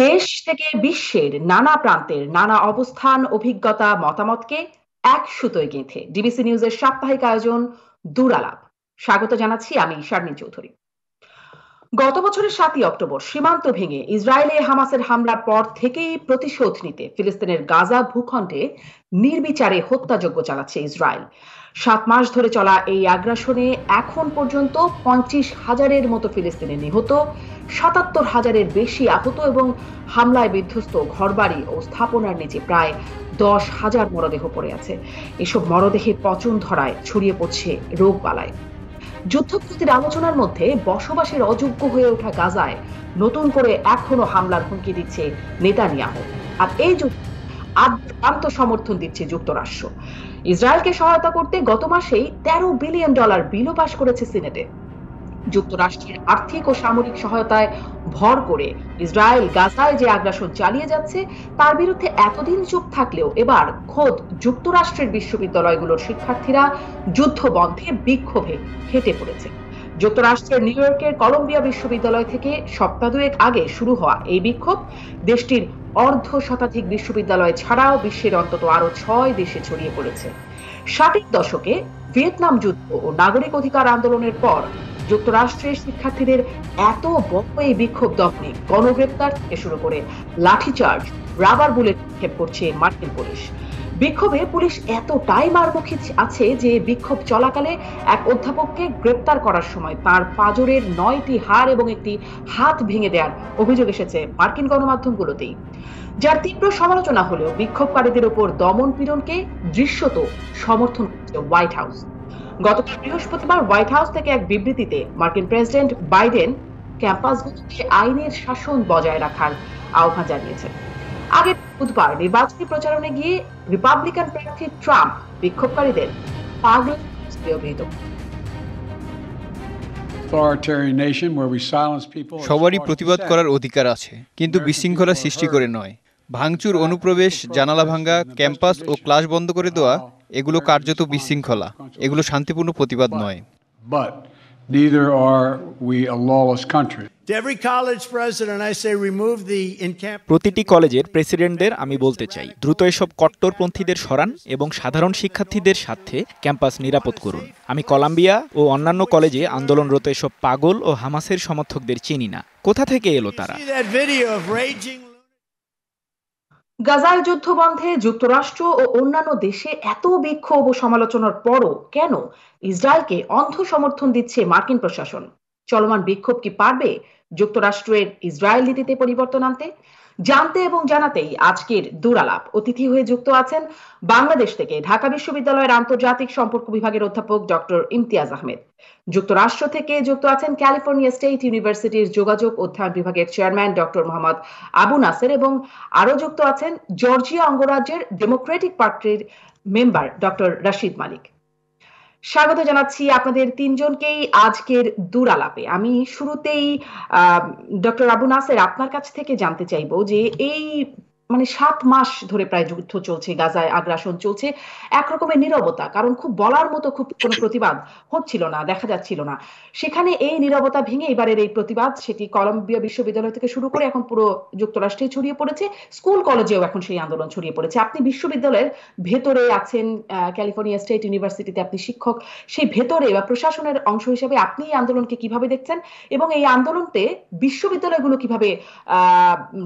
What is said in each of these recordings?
দেশ থেকে বিশ্বের নানা প্রান্তের নানা অবস্থান, অভিজ্ঞতা, মতামতকে এক সুতোয় গেঁথে ডিবিসি নিউজের সাপ্তাহিক আয়োজন দুরালাপ। স্বাগত জানাচ্ছি আমি শারমিন চৌধুরী। গত বছরের ৭ই অক্টোবর সীমান্ত ভেঙে ইসরায়েলে হামাসের হামলার পর থেকেই প্রতিশোধ নিতে ফিলিস্তিনের গাজা ভূখণ্ডে নির্বিচারে হত্যাযজ্ঞ চালাচ্ছে ইসরায়েল। ৭ মাস ধরে চলা এই আগ্রাসনে এখন পর্যন্ত ৩৫,০০০-এর মতো ফিলিস্তিনি নিহত, ৭৭,০০০-এর বেশি আহত এবং হামলায় বিধ্বস্ত ঘরবাড়ি ও স্থাপনার নিচে প্রায় ১০,০০০ মরদেহ পড়ে আছে। এসব মরদেহে পচন ধরায় ছড়িয়ে পড়ছে রোগ বালায়। যুদ্ধবিরতির আলোচনার মধ্যে বসবাসের অযোগ্য হয়ে ওঠা গাজায় নতুন করে এখনো হামলার হুমকি দিচ্ছে নেতানিয়াহু। আর এই যুদ্ধ আদ্রান্ত সমর্থন দিচ্ছে যুক্তরাষ্ট্র। ইসরায়েলকে সহায়তা করতে গত মাসেই $১৩ বিলিয়ন বিলও পাশ করেছে সিনেটে। যুক্তরাষ্ট্রের আর্থিক ও সামরিক সহায়তায় ভর করে ইসরায়েল গাজায় যে আগ্রাসন চালিয়ে যাচ্ছে তার বিরুদ্ধে এতদিন চুপ থাকলেও এবার খোদ যুক্তরাষ্ট্রের বিশ্ববিদ্যালয়গুলোর শিক্ষার্থীরা যুদ্ধ বন্ধে বিক্ষোভে ফেটে পড়েছে। যুক্তরাষ্ট্রের নিউ ইয়র্কের কলম্বিয়া বিশ্ববিদ্যালয় থেকে সপ্তাহ দুয়েক আগে শুরু হওয়া এই বিক্ষোভ দেশটির অর্ধশতাধিক বিশ্ববিদ্যালয় ছাড়াও বিশ্বের অন্তত আরো ৬ দেশে ছড়িয়ে পড়েছে। ৬০-এর দশকে ভিয়েতনাম যুদ্ধ ও নাগরিক অধিকার আন্দোলনের পর যুক্তরাষ্ট্রের শিক্ষার্থীদের এত বড় এই বিক্ষোভ দমনে গণগ্রেপ্তার থেকে শুরু করে লাঠিচার্জ, রাবার বুলেট নিক্ষেপ করছে মার্কিন পুলিশ। বিক্ষোভে পুলিশ এতটাই মারমুখী আছে যে বিক্ষোভ চলাকালে এক অধ্যাপককে গ্রেপ্তার করার সময় তার পাঁজরের ৯টি হাড় এবং একটি হাত ভেঙে দেওয়ার অভিযোগ এসেছে মার্কিন গণমাধ্যমগুলোতেই। যার তীব্র সমালোচনা হলেও বিক্ষোভকারীদের উপর দমন পীড়নকে দৃশ্যত সমর্থন করছে হোয়াইট হাউস। গতকাল বৃহস্পতিবার হোয়াইট হাউস থেকে এক বিবৃতিতে মার্কিন প্রেসিডেন্ট বাইডেন ক্যাম্পাসগুলোতে আইনের শাসন বজায় রাখার আহ্বান জানিয়েছেন। আগে বুধবার নির্বাচনী প্রচারণে গিয়ে রিপাবলিকান প্রার্থী ট্রাম্প বিক্ষোভকারীদের পাগল অভিহিত। সবারই প্রতিবাদ করার অধিকার আছে, কিন্তু বিশৃঙ্খলা সৃষ্টি করে নয়। ভাঙচুর, অনুপ্রবেশ, জানালা ভাঙ্গা, ক্যাম্পাস ও ক্লাস বন্ধ করে দেওয়া, এগুলো কার্যত বিশৃঙ্খলা। এগুলো শান্তিপূর্ণ প্রতিবাদ নয়। প্রতিটি কলেজের প্রেসিডেন্টদের আমি বলতে চাই, দ্রুত এসব কট্টরপন্থীদের সরান এবং সাধারণ শিক্ষার্থীদের সাথে ক্যাম্পাস নিরাপদ করুন। আমি কলাম্বিয়া ও অন্যান্য কলেজে আন্দোলনরত এসব পাগল ও হামাসের সমর্থকদের চিনি না। কোথা থেকে এলো তারা? গাজায় যুদ্ধ বন্ধে যুক্তরাষ্ট্র ও অন্যান্য দেশে এত বিক্ষোভ ও সমালোচনার পরও কেন ইসরায়েলকে অন্ধ সমর্থন দিচ্ছে মার্কিন প্রশাসন? চলমান বিক্ষোভ কি পারবে যুক্তরাষ্ট্রের ইসরায়েল নীতিতে পরিবর্তন আনতে? জানতে এবং জানাতেই আজকের দুরালাপ। অতিথি হয়ে যুক্ত আছেন বাংলাদেশ থেকে ঢাকা বিশ্ববিদ্যালয়ের আন্তর্জাতিক সম্পর্ক বিভাগের অধ্যাপক ডক্টর ইমতিয়াজ আহমেদ। যুক্তরাষ্ট্র থেকে যুক্ত আছেন ক্যালিফোর্নিয়া স্টেট ইউনিভার্সিটির যোগাযোগ অধ্যয়ন বিভাগের চেয়ারম্যান ডক্টর মোহাম্মদ আবু নাসের এবং আরো যুক্ত আছেন জর্জিয়া অঙ্গরাজ্যের ডেমোক্রেটিক পার্টির মেম্বার ডক্টর রাশিদ মালিক। স্বাগত জানাচ্ছি আপনাদের তিনজনকেই আজকের দুরালাপে। আমি শুরুতেই ডক্টর আবু নাসের আপনার কাছ থেকে জানতে চাইবো যে এই ৭ মাস ধরে প্রায় যুদ্ধ চলছে, গাজায় আগ্রাসন চলছে, একরকমের নীরবতা, কারণ খুব বলার মতো খুব কোনো প্রতিবাদ হচ্ছিল না, দেখা যাচ্ছিল না। সেখানে এই নীরবতা ভেঙে এবারের এই প্রতিবাদ, সেটি কলম্বিয়া বিশ্ববিদ্যালয় থেকে শুরু করে এখন পুরো যুক্তরাষ্ট্রে ছড়িয়ে পড়েছে, স্কুল কলেজেও এখন সেই আন্দোলন ছড়িয়ে পড়েছে। আপনি বিশ্ববিদ্যালয়ের ভেতরে আছেন, ক্যালিফোর্নিয়া স্টেট ইউনিভার্সিটিতে আপনি শিক্ষক, সেই ভেতরে বা প্রশাসনের অংশ হিসেবে আপনি এই আন্দোলনকে কিভাবে দেখছেন এবং এই আন্দোলনতে বিশ্ববিদ্যালয়গুলো কিভাবে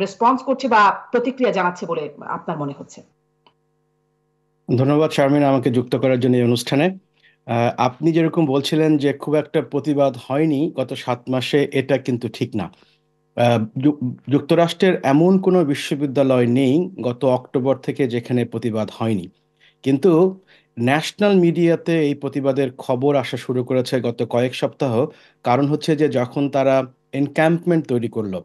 রেসপন্স করছে বা প্রতিক্রিয়া জানাচ্ছে বলে আপনার মনে হচ্ছে? ধন্যবাদ শারমিন আমাকে যুক্ত করার জন্য এই অনুষ্ঠানে। আপনি যেরকম বলছিলেন যে খুব একটা প্রতিবাদ হয়নি গত ৭ মাসে, এটা কিন্তু ঠিক না। যুক্তরাষ্ট্রের এমন কোনো বিশ্ববিদ্যালয় নেই গত অক্টোবর থেকে যেখানে প্রতিবাদ হয়নি, কিন্তু ন্যাশনাল মিডিয়াতে এই প্রতিবাদের খবর আসা শুরু করেছে গত কয়েক সপ্তাহ। কারণ হচ্ছে যে যখন তারা এনক্যাম্পমেন্ট তৈরি করলো,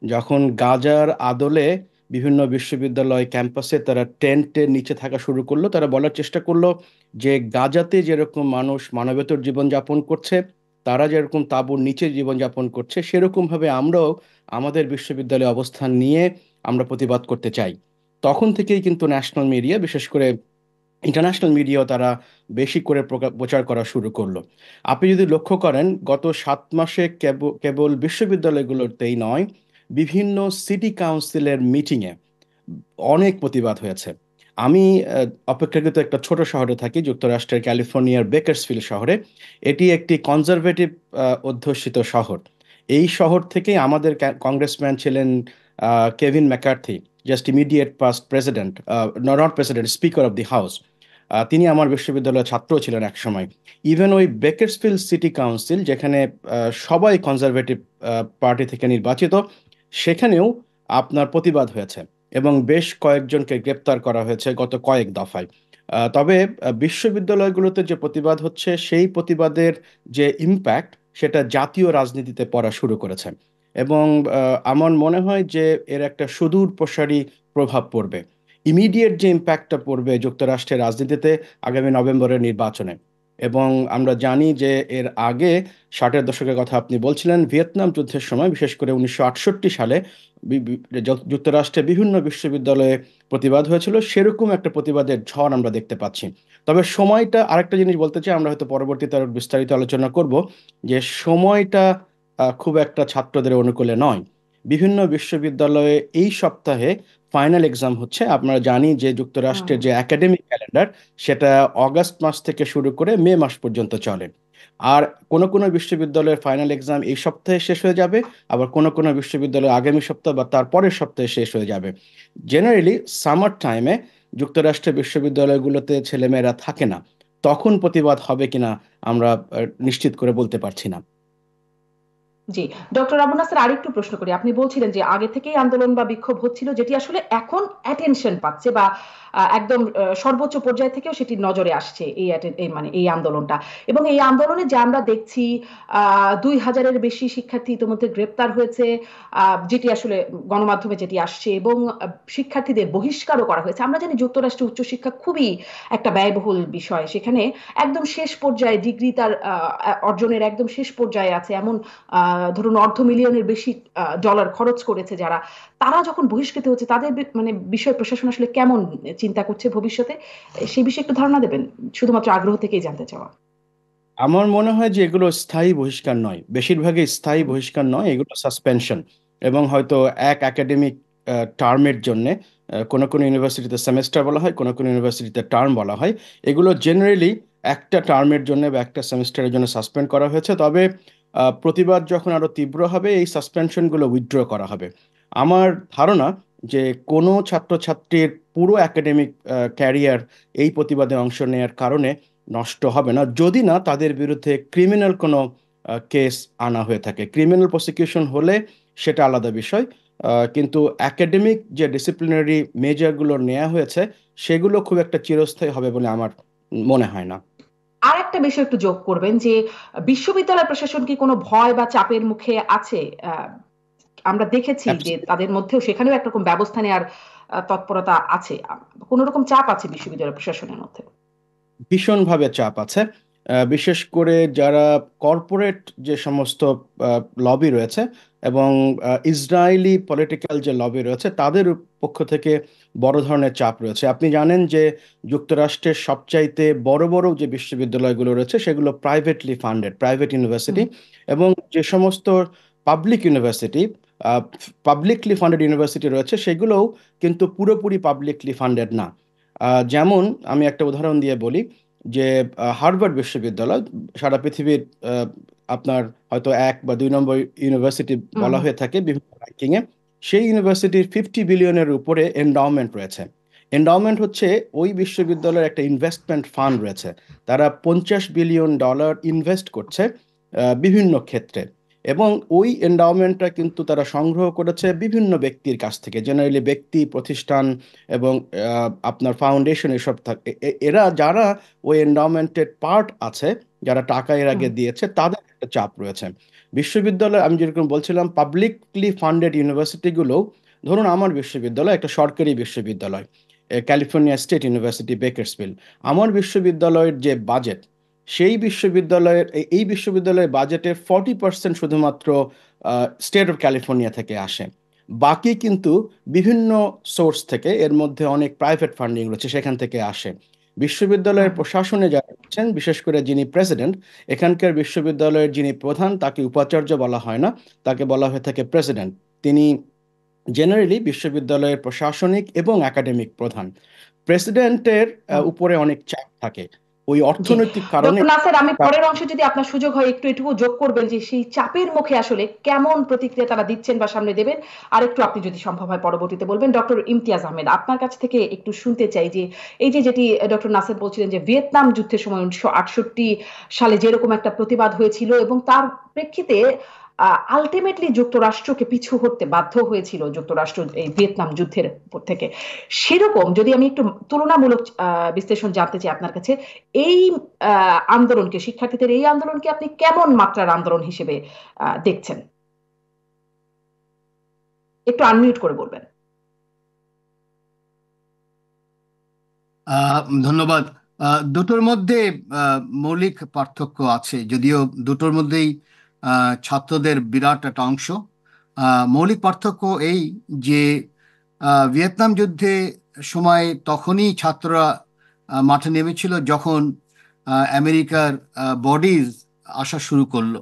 যখন গাজার আদলে বিভিন্ন বিশ্ববিদ্যালয় ক্যাম্পাসে তারা টেন্টের নিচে থাকা শুরু করলো, তারা বলার চেষ্টা করলো যে গাজাতে যেরকম মানুষ মানবেতর জীবনযাপন করছে, তারা যেরকম তাঁবুর নিচে জীবনযাপন করছে, সেরকমভাবে আমরাও আমাদের বিশ্ববিদ্যালয়ে অবস্থান নিয়ে আমরা প্রতিবাদ করতে চাই। তখন থেকেই কিন্তু ন্যাশনাল মিডিয়া, বিশেষ করে ইন্টারন্যাশনাল মিডিয়াও তারা বেশি করে প্রচার করা শুরু করলো। আপনি যদি লক্ষ্য করেন গত ৭ মাসে কেবল বিশ্ববিদ্যালয়গুলোতেই নয়, বিভিন্ন সিটি কাউন্সিলের মিটিংয়ে অনেক প্রতিবাদ হয়েছে। আমি অপেক্ষাকৃত একটা ছোট শহরে থাকি, যুক্তরাষ্ট্রের ক্যালিফোর্নিয়ার বেকার্সফিল্ড শহরে। এটি একটি কনজারভেটিভ অধ্যুষিত শহর। এই শহর থেকে আমাদের কংগ্রেসম্যান ছিলেন Kevin McCarthy, just immediate past president, not president, speaker of the house. তিনি আমার বিশ্ববিদ্যালয়ের ছাত্র ছিলেন এক সময়। ইভেন ওই বেকারসফিল্ড সিটি কাউন্সিল, যেখানে সবাই কনজারভেটিভ পার্টি থেকে নির্বাচিত, সেখানেও আপনার প্রতিবাদ হয়েছে এবং বেশ কয়েকজনকে গ্রেপ্তার করা হয়েছে গত কয়েক দফায়। তবে বিশ্ববিদ্যালয়গুলোতে যে প্রতিবাদ হচ্ছে, সেই প্রতিবাদের যে ইম্প্যাক্ট, সেটা জাতীয় রাজনীতিতে পড়া শুরু করেছে এবং আমার মনে হয় যে এর একটা সুদূর প্রসারী প্রভাব পড়বে। ইমিডিয়েট যে ইম্প্যাক্টটা পড়বে যুক্তরাষ্ট্রের রাজনীতিতে আগামী নভেম্বরের নির্বাচনে। এবং আমরা জানি যে এর আগে 60-এর দশকের কথা আপনি বলছিলেন, ভিয়েতনাম যুদ্ধের সময়, বিশেষ করে 1968 সালে যুক্তরাষ্ট্রে বিভিন্ন বিশ্ববিদ্যালয়ে প্রতিবাদ হয়েছিল। সেরকম একটা প্রতিবাদের ঝড় আমরা দেখতে পাচ্ছি। তবে সময়টা, আরেকটা জিনিস বলতে চাই, আমরা হয়তো পরবর্তীতে আরো বিস্তারিত আলোচনা করব, যে সময়টা খুব একটা ছাত্রদের অনুকূলে নয়। বিভিন্ন বিশ্ববিদ্যালয়ে এই সপ্তাহে ফাইনাল এক্সাম হচ্ছে। আপনারা জানি যে যুক্তরাষ্ট্রের যে একাডেমিক ক্যালেন্ডার, সেটা অগাস্ট মাস থেকে শুরু করে মে মাস পর্যন্ত চলে। আর কোন কোন বিশ্ববিদ্যালয়ের ফাইনাল এক্সাম এই সপ্তাহে শেষ হয়ে যাবে, আবার কোন কোন বিশ্ববিদ্যালয় আগামী সপ্তাহ বা তার পরের সপ্তাহে শেষ হয়ে যাবে। জেনারেলি সামার টাইমে যুক্তরাষ্ট্রের বিশ্ববিদ্যালয়গুলোতে ছেলেমেয়েরা থাকে না। তখন প্রতিবাদ হবে কিনা আমরা নিশ্চিত করে বলতে পারছি না। জি, ডক্টর আবু নাসের আরেকটু প্রশ্ন করি। আপনি বলছিলেন যে আগে থেকেই আন্দোলন বা বিক্ষোভ হচ্ছিল, যেটি আসলে এখন অ্যাটেনশন পাচ্ছে বা একদম সর্বোচ্চ পর্যায় থেকেও সেটি নজরে আসছে, মানে এই আন্দোলনটা। এবং এই আন্দোলনে যা আমরা দেখছি, 2000-এর বেশি শিক্ষার্থী ইতিমধ্যে গ্রেপ্তার হয়েছে, যেটি আসলে গণমাধ্যমে যেটি আসছে, এবং শিক্ষার্থীদের বহিষ্কারও করা হয়েছে। আমরা জানি যুক্তরাষ্ট্রে উচ্চশিক্ষা খুবই একটা ব্যয়বহুল বিষয়। সেখানে একদম শেষ পর্যায়ে ডিগ্রি তার অর্জনের একদম শেষ পর্যায়ে আছে এমন ধরুন $500,000,000-এর বেশি ডলার খরচ করেছে যারা, তারা যখন বহিষ্কৃত হচ্ছে, তাদের মানে বিষয় প্রশাসন আসলে কেমন চিন্তা করছে ভবিষ্যতে, সেই বিষয়ে একটু ধারণা দেবেন? শুধুমাত্র আগ্রহ থেকেই জানতে চাওয়া। আমার মনে হয় যে এগুলো স্থায়ী বহিষ্কার নয়, বেশিরভাগই স্থায়ী বহিষ্কার নয়, এগুলো সাসপেনশন। এবং হয়তো এক একাডেমিক টার্মের জন্য কোনো কোনো ইউনিভার্সিটিতে সেমেস্টার বলা হয়, কোনো কোনো ইউনিভার্সিটিতে টার্ম বলা হয়। এগুলো জেনারেলি একটা টার্মের জন্য বা একটা সেমেস্টারের জন্য সাসপেন্ড করা হয়েছে। তবে প্রতিবাদ যখন আরো তীব্র হবে, এই সাসপেনশনগুলো উইথড্র করা হবে। আমার ধারণা যে কোনো ছাত্রছাত্রীর পুরো একাডেমিক ক্যারিয়ার এই প্রতিবাদে অংশ নেওয়ার কারণে নষ্ট হবে না, যদি না তাদের বিরুদ্ধে ক্রিমিনাল কোনো কেস আনা হয়ে থাকে। ক্রিমিনাল প্রসিকিউশন হলে সেটা আলাদা বিষয়। কিন্তু একাডেমিক যে ডিসিপ্লিনারি মেজারগুলো নেওয়া হয়েছে, সেগুলো খুব একটা চিরস্থায়ী হবে বলে আমার মনে হয় না। আর একটা বিষয় একটু যোগ করবেন যে বিশ্ববিদ্যালয় প্রশাসন কি কোনো ভয় বা চাপের মুখে আছে? আমরা দেখেছি যে তাদের মধ্যেও সেখানেও একরকম ব্যবস্থা নেওয়ার তৎপরতা আছে। কোন রকম চাপ আছে বিশ্ববিদ্যালয় প্রশাসনের মধ্যে? ভীষণভাবে চাপ আছে। বিশেষ করে যারা কর্পোরেট যে সমস্ত লবি রয়েছে এবং ইসরায়েলি পলিটিক্যাল যে লবি রয়েছে, তাদের পক্ষ থেকে বড় ধরনের চাপ রয়েছে। আপনি জানেন যে যুক্তরাষ্ট্রের সবচাইতে বড় বড় যে বিশ্ববিদ্যালয়গুলো রয়েছে, সেগুলো প্রাইভেটলি ফান্ডেড, প্রাইভেট ইউনিভার্সিটি। এবং যে সমস্ত public university, publicly funded university রয়েছে, সেগুলোও কিন্তু পুরোপুরি পাবলিকলি ফান্ডেড না। যেমন আমি একটা উদাহরণ দিয়ে বলি, যে হার্ভার্ড বিশ্ববিদ্যালয় সারা পৃথিবীর আপনার হয়তো 1 বা 2 নম্বর ইউনিভার্সিটি বলা হয়ে থাকে বিভিন্ন র্যাঙ্কিংয়ে। সেই ইউনিভার্সিটির $50 বিলিয়নের উপরে এন্ডাওমেন্ট রয়েছে। এন্ডাওমেন্ট হচ্ছে ওই বিশ্ববিদ্যালয়ের একটা ইনভেস্টমেন্ট ফান্ড রয়েছে। তারা $50 বিলিয়ন ইনভেস্ট করছে বিভিন্ন ক্ষেত্রে। এবং ওই এন্ডাওমেন্টটা কিন্তু তারা সংগ্রহ করেছে বিভিন্ন ব্যক্তির কাছ থেকে, জেনারেলি ব্যক্তি, প্রতিষ্ঠান এবং আপনার ফাউন্ডেশন, এসব এরা যারা ওই এন্ডাওমেন্টের পার্ট আছে, যারা টাকা এর আগে দিয়েছে, তাদের একটা চাপ রয়েছে। বিশ্ববিদ্যালয়, আমি যেরকম বলছিলাম, পাবলিকলি ফান্ডেড ইউনিভার্সিটিগুলো, ধরুন আমার বিশ্ববিদ্যালয় একটা সরকারি বিশ্ববিদ্যালয়, ক্যালিফোর্নিয়া স্টেট ইউনিভার্সিটি বেকারসফিল্ড। আমার বিশ্ববিদ্যালয়ের যে বাজেট, সেই বিশ্ববিদ্যালয়ের এই বিশ্ববিদ্যালয়ের বাজেটের 40% শুধুমাত্র স্টেট অফ ক্যালিফোর্নিয়া থেকে আসে। বাকি কিন্তু বিভিন্ন সোর্স থেকে, এর মধ্যে অনেক প্রাইভেট ফান্ডিং রয়েছে, সেখান থেকে আসে। বিশ্ববিদ্যালয়ের প্রশাসনে যারা আছেন, বিশেষ করে যিনি প্রেসিডেন্ট, এখানকার বিশ্ববিদ্যালয়ের যিনি প্রধান, তাকে উপাচার্য বলা হয় না, তাকে বলা হয়ে থাকে প্রেসিডেন্ট। তিনি জেনারেলি বিশ্ববিদ্যালয়ের প্রশাসনিক এবং একাডেমিক প্রধান। প্রেসিডেন্টের উপরে অনেক চাপ থাকে ওই অর্থনৈতিক কারণে। ডক্টর নাসের, আমি পরের অংশে যদি আপনার সুযোগ হয় একটু এটুকু যোগ করবেন যে সেই চাপের মুখে আসলে কেমন প্রতিক্রিয়া তারা দিচ্ছেন বা সামনে দেবেন, আর একটু আপনি যদি সম্ভব হয় পরবর্তীতে বলবেন। ডক্টর ইমতিয়াজ আহমেদ, আপনার কাছ থেকে একটু শুনতে চাই যে এই যে যেটি ডক্টর নাসের বলছিলেন যে ভিয়েতনাম যুদ্ধের সময় 1968 সালে যেরকম একটা প্রতিবাদ হয়েছিল এবং তার প্রেক্ষিতে আলটিমেটলি যুক্তরাষ্ট্রকে পিছু হটতে বাধ্য হয়েছিল যুক্তরাষ্ট্র এই ভিয়েতনাম যুদ্ধের উপর থেকে, সেরকম যদি আমি একটু তুলনামূলক বিশ্লেষণ জানতে চাই আপনার কাছে, এই আন্দোলনকে, শিক্ষার্থীদের এই আন্দোলনকে আপনি কেমন মাত্রার আন্দোলন হিসেবে দেখছেন? একটু আনমিউট করে বলবেন। ধন্যবাদ। দুটোর মধ্যে মৌলিক পার্থক্য আছে, যদিও দুটোর মধ্যেই ছাত্রদের বিরাট একটা অংশ। মৌলিক পার্থক্য এই যে ভিয়েতনাম যুদ্ধে সময় তখনই ছাত্ররা মাঠে নেমেছিল যখন আমেরিকার বডিজ আসা শুরু করলো,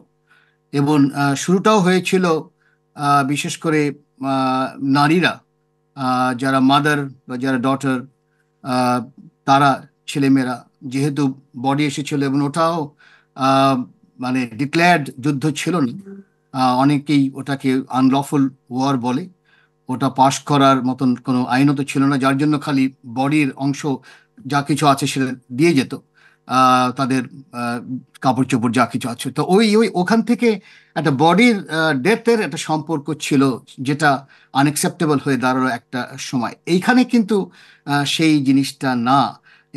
এবং শুরুটাও হয়েছিল বিশেষ করে নারীরা, যারা মাদার বা যারা ডটার, তারা ছেলেমেয়েরা, যেহেতু বডি এসেছিল, এবং ওটাও আহ, মানে ডিক্লেয়ার্ড যুদ্ধ ছিল না। অনেকেই ওটাকে আনলফুল ওয়ার বলে। ওটা পাশ করার মতন কোনো আইনত ছিল না, যার জন্য খালি বডির অংশ যা কিছু আছে সেটা দিয়ে যেত, তাদের কাপড় চোপড় যা কিছু আছে। তো ওই ওই ওখান থেকে একটা বডির ডেথের একটা সম্পর্ক ছিল, যেটা আনএক্সেপ্টেবল হয়ে দাঁড়ালো একটা সময়। এইখানে কিন্তু সেই জিনিসটা না,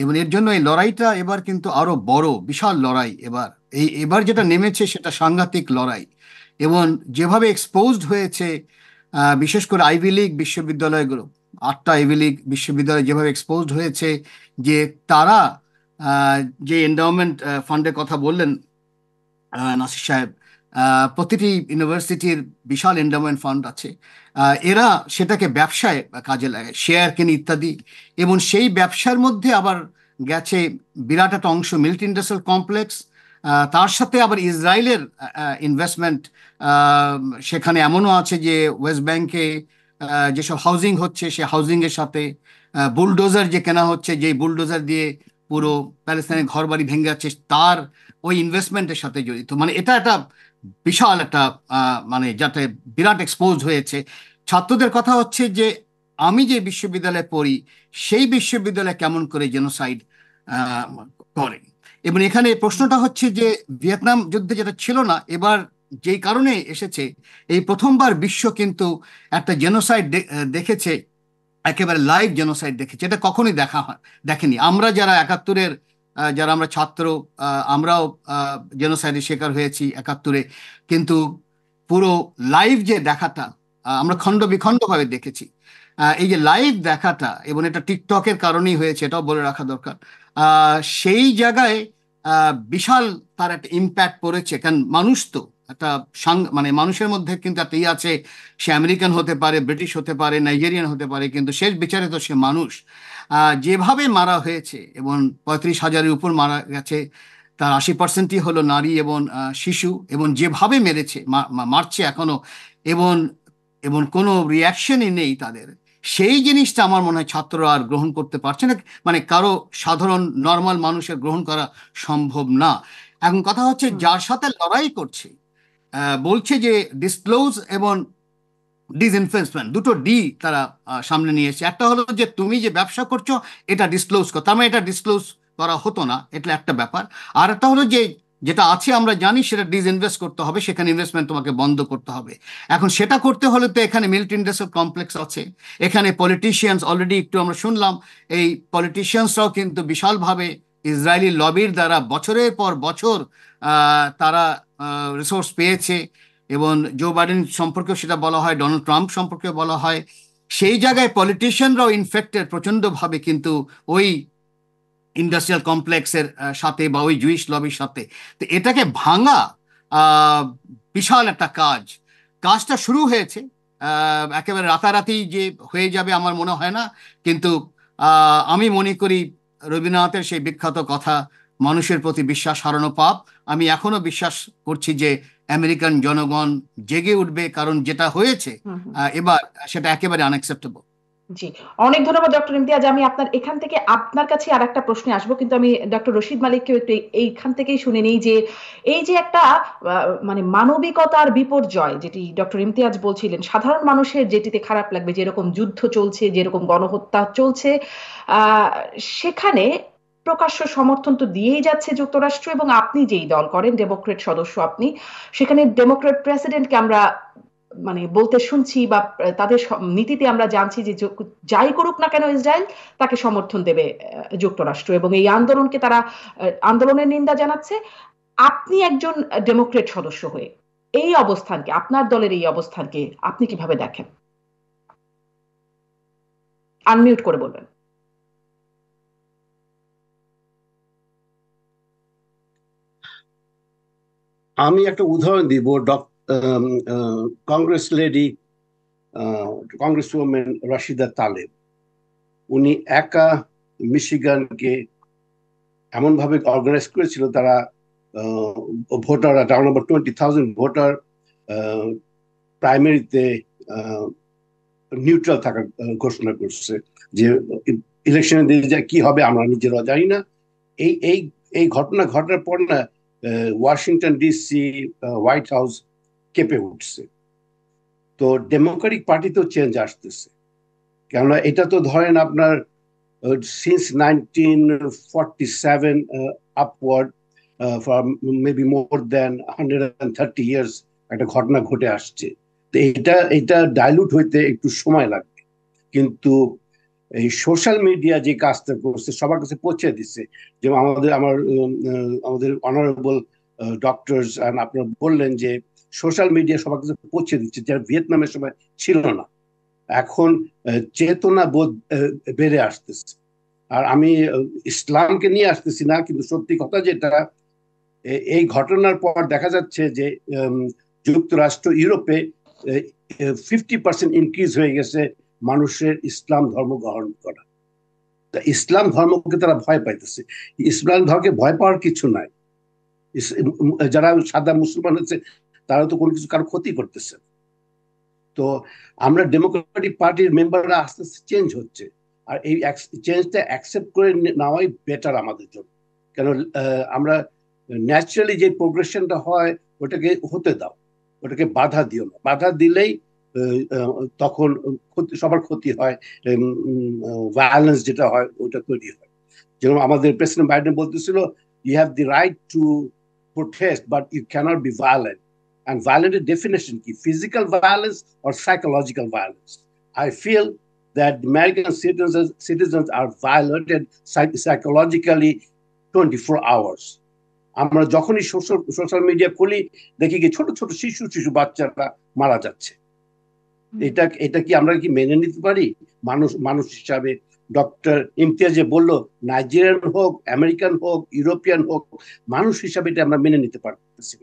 এবং এর জন্য এই লড়াইটা এবার কিন্তু আরো বড়, বিশাল লড়াই। এবার যেটা নেমেছে সেটা সাংঘাতিক লড়াই, এবং যেভাবে এক্সপোজড হয়েছে বিশেষ করে আইভি লীগ বিশ্ববিদ্যালয়গুলো, 8টা আইভি লীগ বিশ্ববিদ্যালয় যেভাবে এক্সপোজড হয়েছে, যে তারা আহ, যে এন্ডাওমেন্ট ফান্ডের কথা বললেন নাসির সাহেব, প্রতিটি ইউনিভার্সিটির বিশাল এন্ডাওমেন্ট ফান্ড আছে। এরা সেটাকে ব্যবসায় কাজে লাগায়, শেয়ার কেনে ইত্যাদি, এবং সেই ব্যবসার মধ্যে আবার গেছে বিরাট একটা অংশ মিলিটারি ইন্ডাস্ট্রিয়াল কমপ্লেক্স। তার সাথে আবার ইসরায়েলের ইনভেস্টমেন্ট সেখানে এমনও আছে যে ওয়েস্ট ব্যাংকে যেসব হাউজিং হচ্ছে, সে হাউজিং এর সাথে বুলডোজার যে কেনা হচ্ছে, যে বুলডোজার দিয়ে পুরো প্যালেস্তাইনের ঘর বাড়ি ভেঙে যাচ্ছে, তার ওই ইনভেস্টমেন্টের সাথে জড়িত। মানে এটা একটা বিশাল একটা মানে যাতে বিরাট এক্সপোজ হয়েছে। ছাত্রদের কথা হচ্ছে যে আমি যে বিশ্ববিদ্যালয়ে পড়ি সেই বিশ্ববিদ্যালয়ে কেমন করে জেনোসাইড করে। এবং এখানে প্রশ্নটা হচ্ছে যে ভিয়েতনাম যুদ্ধে যেটা ছিল না, এবার যেই কারণে এসেছে, এই প্রথমবার বিশ্ব কিন্তু একটা জেনোসাইড দেখেছে, একেবারে লাইভ জেনোসাইড দেখেছে। এটা কখনোই দেখেনি। আমরা যারা 71-এর যারা আমরা ছাত্র, আমরাও জেনোসাইডের শিকার হয়েছি 71-এ, কিন্তু পুরো লাইভ যে দেখাটা আমরা খণ্ড বিখণ্ড ভাবে দেখেছি। এই যে লাইভ দেখাটা, এবং এটা টিকটকের কারণেই হয়েছে, এটাও বলে রাখা দরকার। সেই জায়গায় বিশাল তার একটা ইম্প্যাক্ট পড়েছে, কারণ মানুষ তো একটা মানে মানুষের মধ্যে কিন্তু একটা আছে, সে আমেরিকান হতে পারে, ব্রিটিশ হতে পারে, নাইজেরিয়ান হতে পারে, কিন্তু শেষ বিচারে তো সে মানুষ। যেভাবে মারা হয়েছে, এবং 35,000-এর উপর মারা গেছে, তার 80%ই হলো নারী এবং শিশু, এবং যেভাবে মেরেছে, মারছে এখনো, এবং এবং কোনো রিয়াকশনই নেই তাদের। সেই জিনিসটা আমার মনে হয় ছাত্ররা আর গ্রহণ করতে পারছে না, মানে কারো সাধারণ নর্মাল মানুষের গ্রহণ করা সম্ভব না। এখন কথা হচ্ছে যার সাথে লড়াই করছে বলছে যে ডিসক্লোজ এবং ডিসইনভেস্টমেন্ট, দুটো ডি তারা সামনে নিয়ে এসেছে। একটা হলো যে তুমি যে ব্যবসা করছো এটা ডিসক্লোজ করো, তার মানে এটা ডিসক্লোজ করা হতো না, এটা একটা ব্যাপার। আর একটা হলো যে যেটা আছে আমরা জানি সেটা ডিসইনভেস্ট করতে হবে, সেখানে ইনভেস্টমেন্ট তোমাকে বন্ধ করতে হবে। এখন সেটা করতে হলে তো এখানে মিলিটারি ইন্ডাস্ট্রিয়াল কমপ্লেক্স আছে, এখানে পলিটিশিয়ানস অলরেডি একটু আমরা শুনলাম, এই পলিটিশিয়ানসরাও কিন্তু বিশালভাবে ইসরায়েলি লবির দ্বারা বছরের পর বছর তারা রিসোর্স পেয়েছে, এবং জো বাইডেন সম্পর্কেও সেটা বলা হয়, ডোনাল্ড ট্রাম্প সম্পর্কেও বলা হয়। সেই জায়গায় পলিটিশিয়ানরাও ইনফেক্টেড প্রচন্ডভাবে কিন্তু ওই ইন্ডাস্ট্রিয়াল কমপ্লেক্সের সাথে বা ওই জুইশ লবির সাথে। তো এটাকে ভাঙা বিশাল একটা কাজটা শুরু হয়েছে, একেবারে রাতারাতি যে হয়ে যাবে আমার মনে হয় না, কিন্তু আমি মনে করি রবীন্দ্রনাথের সেই বিখ্যাত কথা, মানুষের প্রতি বিশ্বাস হারানো পাপ। আমি এখনো বিশ্বাস করছি যে আমেরিকান জনগণ জেগে উঠবে, কারণ যেটা হয়েছে এবার সেটা একেবারে আনএক্সেপ্টেবল। জি, অনেক ধন্যবাদ ডক্টর ইমতিয়াজ। আমি আপনার এখান থেকে আপনার কাছে আর একটা প্রশ্নে আসবো, কিন্তু আমি ডক্টর রশিদ মালিককেও একটু এইখান থেকেই শুনে নিই যে এই যে একটা মানে মানবিকতার বিপর্যয় যেটি ডক্টর ইমতিয়াজ বলছিলেন, সাধারণ মানুষের যেটিতে খারাপ লাগবে, যেরকম যুদ্ধ চলছে, যেরকম গণহত্যা চলছে, সেখানে প্রকাশ্য সমর্থন তো দিয়েই যাচ্ছে যুক্তরাষ্ট্র, এবং আপনি যেই দল করেন, ডেমোক্রেট সদস্য আপনি, সেখানে ডেমোক্রেট প্রেসিডেন্টকে আমরা মানে বলতে শুনছি বা তাদের নীতিতে আমরা জানছি যে যাই করুক না কেন ইসরায়েল, তাকে সমর্থন দেবে যুক্তরাষ্ট্র, এবং এই আন্দোলনকে তারা আন্দোলনের নিন্দা জানাচ্ছে। আপনি একজন ডেমোক্রেট সদস্য হয়ে এই অবস্থানকে, আপনার দলের এই অবস্থানকে আপনি কিভাবে দেখেন? আনমিউট করে বলবেন। আমি একটা উদাহরণ দিব। Congress lady, congress woman Rashida Tlaib, উনি একা মিশিগানকে এমন ভাবে অর্গানাইজ করেছিল, তারা ভোটার অ্যারাউন্ড নাম্বার 20,000 ভোটার প্রাইমারিতে নিউট্রাল থাকার ঘোষণা করছে, যে ইলেকশনে দিয়ে কি হবে আমরা নিজেরা জানি না। এই এই এই ঘটনা ঘটার পর না ওয়াশিংটন ডিসি, হোয়াইট হাউস কেঁপে উঠছে। তো ডেমোক্রেটিক পার্টিতেও চেঞ্জ আসতেছে, কেননা এটা তো ধরেন আপনার since 1947 upward, for maybe more than 130 years একটা ঘটনা ঘটে আসছে। তো এটা ডাইলুট হইতে একটু সময় লাগবে, কিন্তু এই সোশ্যাল মিডিয়া যে কাজটা করছে সবার কাছে পৌঁছে দিচ্ছে। যেমন আমাদের অনারেবল ডক্টরস আপনারা বললেন যে সোশ্যাল মিডিয়া সবার কাছে পৌঁছে দিচ্ছে, যারা ভিয়েতনামের সময় ছিল না। এখন চেতনা বোধ বেড়ে আসতেছে। আর আমি ইসলামকে নিয়ে আসতেছি না, কিন্তু সত্যি কথা যেটা, এই ঘটনার পর দেখা যাচ্ছে যে যুক্তরাষ্ট্র, ইউরোপে 50% ইনক্রিজ হয়ে গেছে মানুষের ইসলাম ধর্ম গ্রহণ করা। তা ইসলাম ধর্মকে তারা ভয় পাইতেছে। ইসলাম ধর্মকে ভয় পাওয়ার কিছু নাই। যারা সাদা মুসলমান হচ্ছে তারা তো কোনো কিছু কারো ক্ষতি করতেছে। তো আমরা ডেমোক্রেটিক পার্টির মেম্বাররা আস্তে আস্তে চেঞ্জ হচ্ছে, আর এই চেঞ্জটা অ্যাকসেপ্ট করে নেওয়াই বেটার আমাদের জন্য। কেন আমরা ন্যাচারালি যে প্রোগ্রেশনটা হয় ওটাকে হতে দাও, ওটাকে বাধা দিও না। বাধা দিলেই তখন সবার ক্ষতি হয়, ভায়োলেন্স যেটা হয় ওটা তৈরি হয়। যেমন আমাদের প্রেসিডেন্ট বাইডেন বলতেছিল, you have the right to protest but you cannot be violent. And violent definition ki physical violence or psychological violence. I feel that American citizens are violated psychologically 24 hours. আমরা যখনই social media খুলি দেখি কি ছোট ছোট শিশু বাচ্চারা মারা যাচ্ছে। এটা কি আমরা কি মেনে নিতে পারি মানুষ হিসাবে? ডক্টর ইমতিয়াজ যে বললো, নাইজেরিয়ান হোক, আমেরিকান হোক, ইউরোপিয়ান হোক, মানুষ হিসাবে এটা আমরা মেনে নিতে পারতেছি।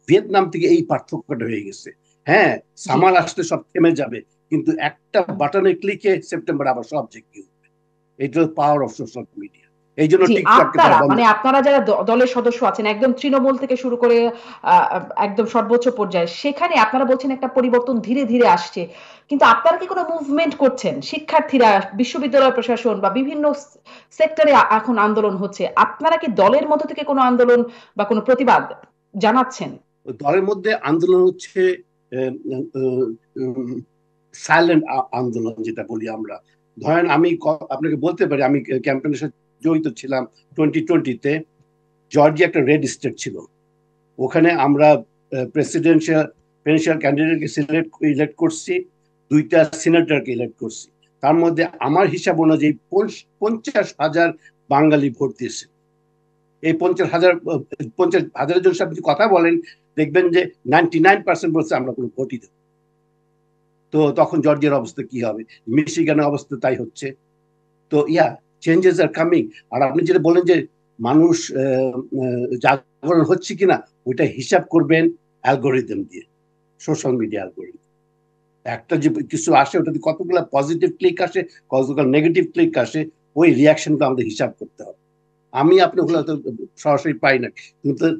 ভিয়েতনাম থেকে এই পার্থক্যটা হয়ে গেছে। হ্যাঁ, সামার আসলে সব থেমে যাবে, কিন্তু একটা বাটনের ক্লিকে সেপ্টেম্বর আবার সব জেগে উঠবে। এটা পাওয়ার অফ সোশ্যাল মিডিয়া। এই জন্য মানে আপনারা যারা দলের সদস্য আছেন, একদম তৃণমূল থেকে শুরু করে একদম সর্বোচ্চ পর্যায়ে, সেখানে আপনারা বলছেন একটা পরিবর্তন ধীরে ধীরে আসছে, কিন্তু আপনারা কি কোনো মুভমেন্ট করছেন? শিক্ষার্থীরা, বিশ্ববিদ্যালয় প্রশাসন বা বিভিন্ন সেক্টরে এখন আন্দোলন হচ্ছে, আপনারা কি দলের মধ্য থেকে কোনো আন্দোলন বা কোনো প্রতিবাদ জানাচ্ছেন? দলের মধ্যে আন্দোলন হচ্ছে সাইলেন্ট আন্দোলন যেটা বলি আমরা। ধরেন আমি আপনাকে বলতে পারি, আমি ক্যাম্পেইনের সাথে জড়িত ছিলাম 2020-তে। জর্জিয়া একটা রেড স্টেট ছিল, ওখানে আমরা প্রেসিডেন্সিয়াল ক্যান্ডিডেটকে ইলেক্ট করছি, 2টা সিনেটরকে ইলেক্ট করছি। তার মধ্যে আমার হিসাব অনুযায়ী 50,000 বাঙালি ভোট দিয়েছে। এই 50,000 জন সাথে কথা বলেন, দেখবেন যে 99% বলছে আমরা কোনো ভোটই দেব। তো তখন জর্জিয়ার অবস্থা কি হবে? মিশিগানের অবস্থা তাই হচ্ছে। তো চেঞ্জেস আর কামিং। আর আপনি যেটা বলেন যে মানুষ জাগরণ হচ্ছে কিনা, ওইটা হিসাব করবেন অ্যালগোরিদম দিয়ে, সোশ্যাল মিডিয়া অ্যালগোরিদম। একটা যে কিছু আসে, ওটাতে কতগুলো পজিটিভ ক্লিক আসে, কতগুলো নেগেটিভ ক্লিক আসে, ওই রিয়াকশনটা আমাদের হিসাব করতে হবে। আমি আপনি ওগুলো তো সরাসরি পাই না,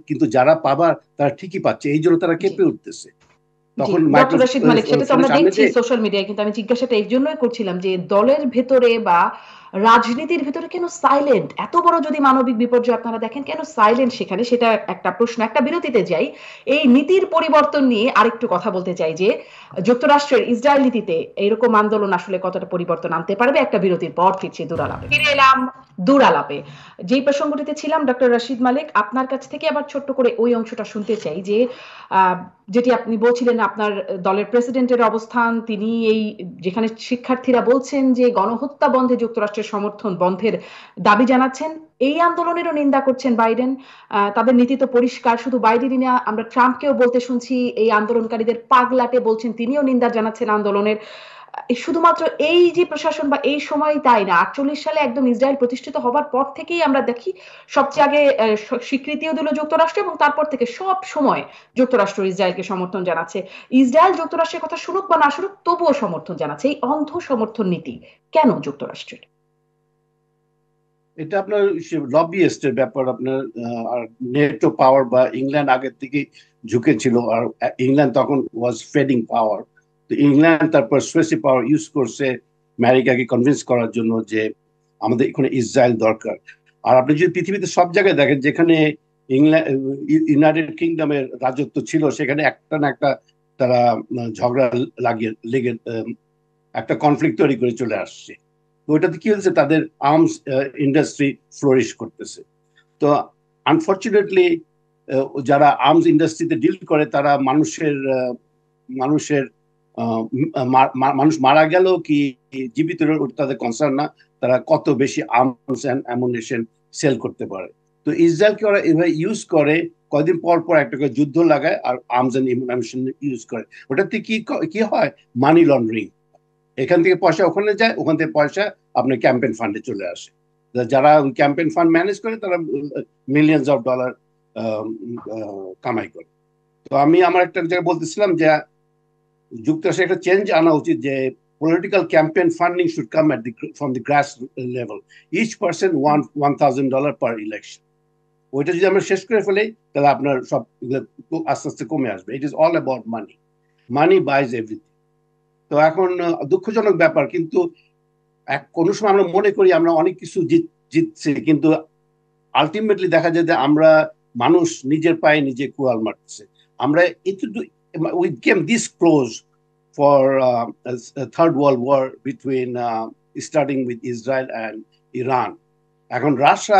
কিন্তু যারা পাবার তারা ঠিকই পাচ্ছে, এই জন্য তারা কেঁপে উঠতেছে। তখন ডক্টর রাশিদ মালিক, সেটা তো আমরা সামনে দেখছি সোশ্যাল মিডিয়ায়, কিন্তু আমি জিজ্ঞাসাটা এই জন্যই করছিলাম যে দলের ভেতরে বা রাজনীতির ভেতরে কেন সাইলেন্ট? এত বড় যদি মানবিক বিপর্যয় আপনারা দেখেন, কেন সাইলেন্ট সেখানে? সেটা একটা প্রশ্ন। একটা বিরতিতে যাই, এই নীতির পরিবর্তন নিয়ে আরেকটু কথা বলতে চাই যে যুক্তরাষ্ট্রের ইসরায়েল নীতিতে এইরকম আন্দোলন আসলে কতটা পরিবর্তন আনতে পারবে। একটা বিরতির পর ফিরছি দূরালাপে। ফিরে এলাম দূরালাপে। যেই প্রসঙ্গটিতে ছিলাম ডক্টর রাশিদ মালিক, আপনার কাছ থেকে আবার ছোট্ট করে ওই অংশটা শুনতে চাই যে যেটি আপনি বলছিলেন আপনার দলের প্রেসিডেন্টের অবস্থান, তিনি এই যেখানে শিক্ষার্থীরা বলছেন যে গণহত্যা বন্ধে যুক্তরাষ্ট্রের সমর্থন বন্ধের দাবি জানাচ্ছেন, এই আন্দোলনেরও নিন্দা করছেন বাইডেন। তাদের নীতি তো পরিষ্কার, শুধু বাইডেনই না, আমরা ট্রাম্পকেও বলতে শুনছি এই আন্দোলনকারীদের পাগলাটে বলছেন, তিনিও নিন্দা জানাচ্ছেন আন্দোলনের। শুধুমাত্র এই যে প্রশাসন বা এই সময় তাই না, 48 সালে একদম ইসরায়েল প্রতিষ্ঠিত হবার পর থেকেই আমরা দেখি সবচেয়ে আগে স্বীকৃতিও দিল যুক্তরাষ্ট্র, এবং তারপর থেকে সব সময় যুক্তরাষ্ট্র ইসরায়েলকে সমর্থন জানাচ্ছে। ইসরায়েল যুক্তরাষ্ট্রের কথা শুনুক বা না শুনুক, তবুও সমর্থন জানাচ্ছে। এই অন্ধ সমর্থন নীতি কেন যুক্তরাষ্ট্রের? এটা আপনার লবিয়েস্টের ব্যাপার। আপনার নেটো পাওয়ার বা ইংল্যান্ড আগের থেকে ঝুঁকেছিল, আর ইংল্যান্ড তখন ওয়াজ ফেডিং পাওয়ার। তো ইংল্যান্ড তার পারসুয়েসিভ পাওয়ার ইউজ করছে আমেরিকাকে কনভিন্স করার জন্য যে আমাদের এখানে ইসরায়েল দরকার। আর আপনি যদি পৃথিবীতে সব জায়গায় দেখেন যেখানে ইংল্যান্ড ইউনাইটেড কিংডমের রাজত্ব ছিল, সেখানে একটা না একটা তারা ঝগড়া লেগে একটা কনফ্লিক্ট তৈরি করে চলে আসছে। তো ওইটাতে কি হচ্ছে, তাদের আর্মস ইন্ডাস্ট্রি ফ্লোরিশ করতেছে। তো আনফর্চুনেটলি যারা আর্মস ইন্ডাস্ট্রিতে ডিল করে তারা মানুষের মানুষ মারা গেল কি জীবিত তাদের কনসার্ন না, তারা কত বেশি আর্মস অ্যান্ড অ্যামুনিশন সেল করতে পারে। তো ইসরায়েলকে ওরা এভাবে ইউজ করে, কয়দিন পর পর একটা করে যুদ্ধ লাগায় আর আর্মস অ্যান্ড অ্যামুনিশন ইউজ করে। ওটাতে কি হয়, মানি লন্ডারিং। এখান থেকে পয়সা ওখানে যায়, ওখান থেকে পয়সা আপনার ক্যাম্পেইন ফান্ডে চলে আসে। যারা ক্যাম্পেইন ফান্ড ম্যানেজ করে তারা মিলিয়নস অফ ডলার কামাই করে। তো আমি আমার একটা জায়গায় বলতেছিলাম যে যুক্তরাষ্ট্রে একটা চেঞ্জ আনা উচিত, যে political campaign funding should come from the grass level, each person $1,000 per election. ওইটা যদি আমরা শেষ করে ফেলি তাহলে আপনার সব আস্তে আস্তে কমে আসবে। It is all about money, money বাইজ everything. তো এখন দুঃখজনক ব্যাপার, কিন্তু কোনো সময় আমরা মনে করি আমরা অনেক কিছু জিতছি, কিন্তু আলটিমেটলি দেখা যায় যে আমরা মানুষ নিজের পায়ে নিজে কুড়াল মারতেছে। আমরা we came this close for a third world war between starting with Israel and Iran. এখন রাশিয়া,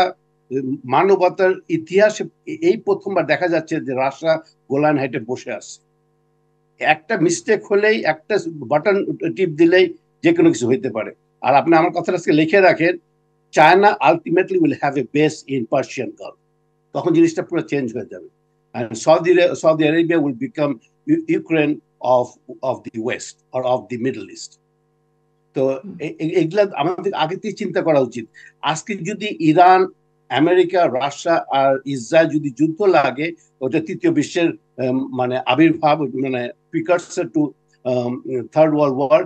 মানবতার ইতিহাসে এই প্রথমবার দেখা যাচ্ছে যে রাশিয়া গোলান হাইটে বসে আছে। একটা মিস্টেক হলেই, একটা বাটন টিপ দিলেই যে কোনো কিছু হইতে পারে। আর আপনি আমার কথাটা আজকে লিখে রাখেন, China ultimately will have a base in Persian Gulf. তখন জিনিসটা পুরো চেঞ্জ হয়ে যাবে। and Saudi Arabia will become Ukraine of the West or of the Middle East. তো এগুলা আমাদের আগে থেকে চিন্তা করা উচিত। আজকে যদি ইরান, আমেরিকা, রাশিয়া আর ইসরায়েল যদি যুদ্ধ লাগে, ওটা তৃতীয় বিশ্বের মানে আবির্ভাব, মানে প্রিকারসর টু থার্ড ওয়ার্ল্ড ওয়ার।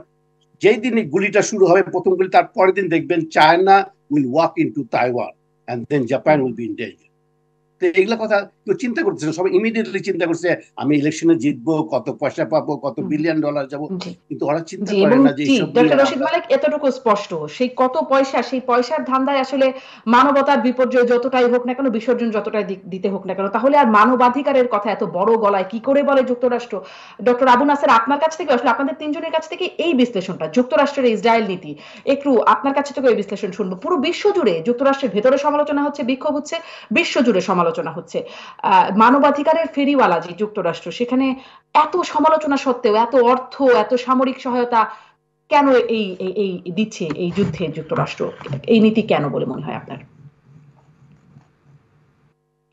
যেই দিন গুলিটা শুরু হবে, প্রথম গুলি, তার পরের দিন দেখবেন China will walk into Taiwan and then Japan will be in danger. তো এগুলা কথা কেউ চিন্তা করতেছে না, সবাই ইমিডিয়েটলি চিন্তা করছে আমি ইলেকশনে জিতবো, কত পয়সা পাবো, কত বিলিয়ন ডলার যাবো, কিন্তু ওরা চিন্তা করে না যে ডক্টর রশিদ মালিক এতটুকু স্পষ্ট, সেই কত পয়সা, সেই পয়সার ধান্দায় আসলে মানবতার বিপর্যয় যতটাই হোক না কেন, বিসর্জন যতটাই দিতে হোক না কেন, তাহলে আর মানবাধিকারের কথা এত বড় গলায় কি করে বলে যুক্তরাষ্ট্র? ডক্টর আবু নাসের, আপনার কাছ থেকে আসলে, আপনাদের তিনজনের কাছ থেকে এই বিশ্লেষণটা, যুক্তরাষ্ট্রের ইসরায়েল নীতি, একটু আপনার কাছে থেকে এই বিশ্লেষণ শুনবো। পুরো বিশ্ব জুড়ে যুক্তরাষ্ট্রের ভেতরে সমালোচনা হচ্ছে, বিক্ষোভ হচ্ছে, বিশ্ব জুড়ে সমালোচনা হচ্ছে। মানবাধিকারের ফেরিওয়ালা যে যুক্তরাষ্ট্র, সেখানে এত সমালোচনা সত্ত্বেও, এত অর্থ, এত সামরিক সহায়তা কেন এই দিচ্ছে এই যুদ্ধে যুক্তরাষ্ট্র? এই নীতি কেন বলে মনে হয় আপনার?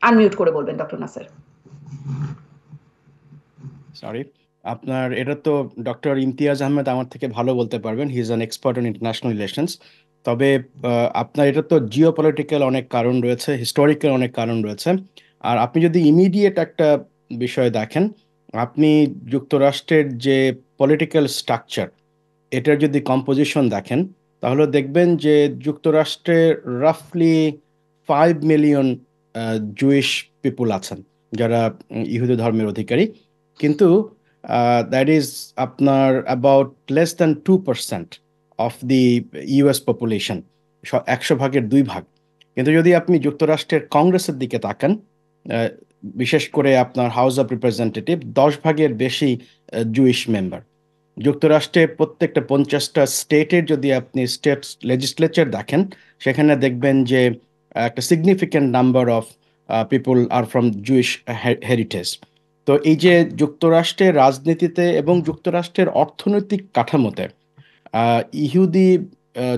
আনমিউট করে বলবেন ডক্টর নাসের। সরি, আপনার এটা তো ডক্টর ইমতিয়াজ আহমেদ আমার থেকে ভালো বলতে পারবেন, he is an expert on international relations. তবে আপনার এটা তো জিওপলিটিক্যাল অনেক কারণ রয়েছে, হিস্টোরিক্যাল অনেক কারণ রয়েছে। আর আপনি যদি ইমিডিয়েট একটা বিষয় দেখেন, আপনি যুক্তরাষ্ট্রের যে পলিটিক্যাল স্ট্রাকচার, এটার যদি কম্পোজিশন দেখেন, তাহলে দেখবেন যে যুক্তরাষ্ট্রের রাফলি 5 মিলিয়ন জুইশ পিপুল আছেন যারা ইহুদি ধর্মের অধিকারী, কিন্তু দ্যাট ইজ আপনার about less than 2% of the US population, 100 ভাগের 2 ভাগ। কিন্তু যদি আপনি যুক্তরাষ্ট্রের কংগ্রেসের দিকে তাকান, আহ, বিশেষ করে আপনার হাউস অফ রিপ্রেজেন্টেটিভ, 10 ভাগের বেশি জুইশ মেম্বার। যুক্তরাষ্ট্রের প্রত্যেকটা 50টা স্টেটের যদি আপনি স্টেট লেজিসলেচার দেখেন, সেখানে দেখবেন যে একটা significant number of people are from Jewish heritage. তো এই যে যুক্তরাষ্ট্রের রাজনীতিতে এবং যুক্তরাষ্ট্রের অর্থনৈতিক কাঠামোতে ইহুদি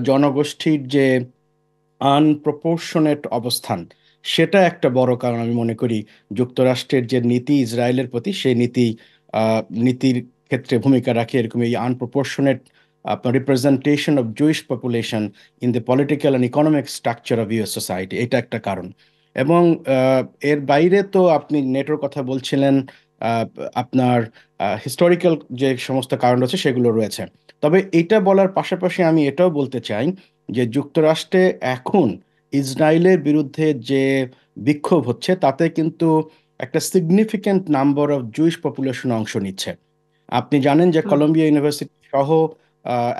জনগোষ্ঠীর যে আনপ্রপোর্শনেট অবস্থান, সেটা একটা বড় কারণ আমি মনে করি যুক্তরাষ্ট্রের যে নীতি ইসরায়েলের প্রতি, সেই নীতির ক্ষেত্রে ভূমিকা রাখে এরকম এই আনপ্রপোর্শনেট আপনার representation of Jewish population in the political and economic structure of US society, এটা একটা কারণ। এবং এর বাইরে তো আপনি নেটোর কথা বলছিলেন, আহ, আপনার হিস্টোরিক্যাল যে সমস্ত কারণ রয়েছে সেগুলো রয়েছে। তবে এটা বলার পাশাপাশি আমি এটাও বলতে চাই যে যুক্তরাষ্ট্রে এখন ইসরায়েলের বিরুদ্ধে যে বিক্ষোভ হচ্ছে, তাতে কিন্তু একটা significant number of Jewish population অংশ নিচ্ছে। আপনি জানেন যে হুম। কলম্বিয়া ইউনিভার্সিটি সহ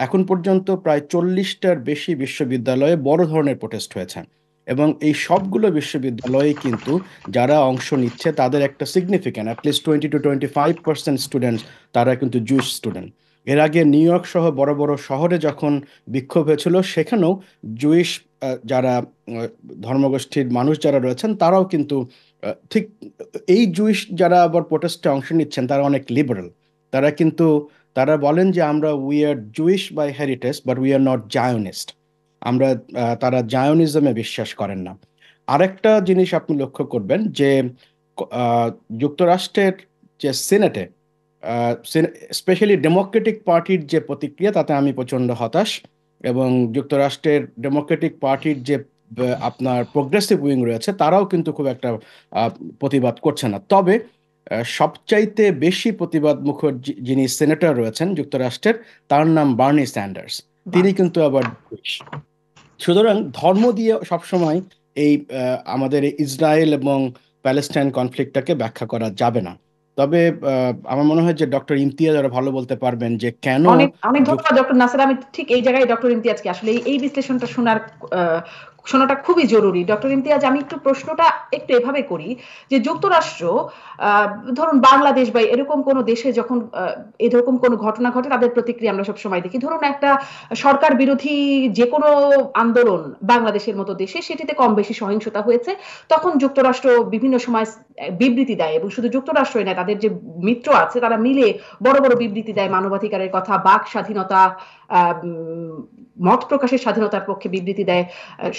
এখন পর্যন্ত প্রায় 40টার বেশি বিশ্ববিদ্যালয়ে বড় ধরনের প্রোটেস্ট হয়েছে, এবং এই সবগুলো বিশ্ববিদ্যালয়ে কিন্তু যারা অংশ নিচ্ছে তাদের একটা সিগনিফিক্যান্ট অ্যাটলিস্ট 20 to 25% স্টুডেন্টস তারা কিন্তু জুইশ স্টুডেন্ট। এর আগে নিউ ইয়র্ক সহ বড় বড় শহরে যখন বিক্ষোভ হয়েছিল, সেখানেও জুইশ যারা ধর্মগোষ্ঠীর মানুষ যারা রয়েছেন তারাও কিন্তু ঠিক এই জুইশ যারা আবার প্রোটেস্টে অংশ নিচ্ছেন তারা অনেক লিবারেল। তারা কিন্তু তারা বলেন যে আমরা we are Jewish by heritage but we are not Zionist. আমরা তারা জায়নিজমে বিশ্বাস করেন না। আরেকটা জিনিস আপনি লক্ষ্য করবেন যে আহ, যুক্তরাষ্ট্রের যে সিনেটে স্পেশালি ডেমোক্রেটিক পার্টির যে প্রতিক্রিয়া, তাতে আমি প্রচণ্ড হতাশ। এবং যুক্তরাষ্ট্রের ডেমোক্রেটিক পার্টির যে আপনার প্রোগ্রেসিভ উইং রয়েছে, তারাও কিন্তু খুব একটা আহ, প্রতিবাদ করছে না। তবে সবচাইতে বেশি প্রতিবাদ মুখর যিনি সেনেটর রয়েছেন যুক্তরাষ্ট্রের, তার নাম বার্নি স্যান্ডার্স। তিনি কিন্তু আবার Jewish। সুতরাং ধর্ম দিয়ে সবসময় এই আমাদের এই ইসরায়েল এবং প্যালেস্টাইন কনফ্লিক্টটাকে ব্যাখ্যা করা যাবে না। তবে আমার মনে হয় যে ডক্টর ইমতিয়াজ আরো ভালো বলতে পারবেন যে কেন অনেক অনেক যুক্ত ধন্যবাদ ডক্টর নাসির। আমি ঠিক এই জায়গায় ডক্টর ইমতিয়াজকে আসলে এই বিশ্লেষণটা শোনাটা খুবই জরুরি। ডক্টর ইমতিয়াজ, আমি একটু প্রশ্নটা একটু এভাবে করি যে যুক্তরাষ্ট্র ধরুন বাংলাদেশ বা এরকম কোন দেশে যখন এরকম কোন ঘটনা ঘটে, তাদের প্রতিক্রিয়া আমরা সবসময় দেখি। ধরুন একটা সরকার বিরোধী যে কোনো আন্দোলন বাংলাদেশের মতো দেশে, সেটিতে কম বেশি সহিংসতা হয়েছে, তখন যুক্তরাষ্ট্র বিভিন্ন সময় বিবৃতি দেয়, এবং শুধু যুক্তরাষ্ট্রই নয়, তাদের যে মিত্র আছে তারা মিলে বড় বড় বিবৃতি দেয়, মানবাধিকারের কথা, বাক স্বাধীনতা, মত প্রকাশের স্বাধীনতার পক্ষে বিবৃতি দেয়,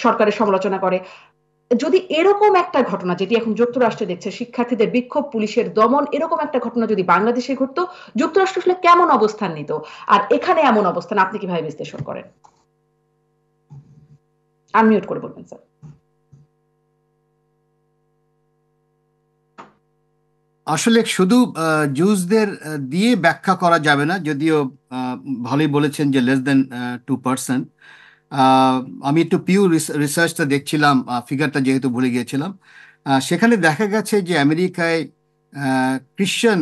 সরকারের সমালোচনা করে। যদি এরকম একটা ঘটনা, যেটি এখন যুক্তরাষ্ট্রে দেখছে, শিক্ষার্থীদের বিক্ষোভ, পুলিশের দমন, এরকম একটা ঘটনা যদি বাংলাদেশে ঘটতো, যুক্তরাষ্ট্র আসলে কেমন অবস্থান নিত? আর এখানে এমন অবস্থান আপনি কিভাবে বিশ্লেষণ করেন? আনমিউট করে বলবেন স্যার। আসলে শুধু জুসদের দিয়ে ব্যাখ্যা করা যাবে না, যদিও ভালোই বলেছেন যে লেস দেন 2%। আমি একটু পিউ রিসার্চটা দেখছিলাম, ফিগারটা যেহেতু ভুলে গিয়েছিলাম। সেখানে দেখা গেছে যে আমেরিকায় খ্রিশ্চান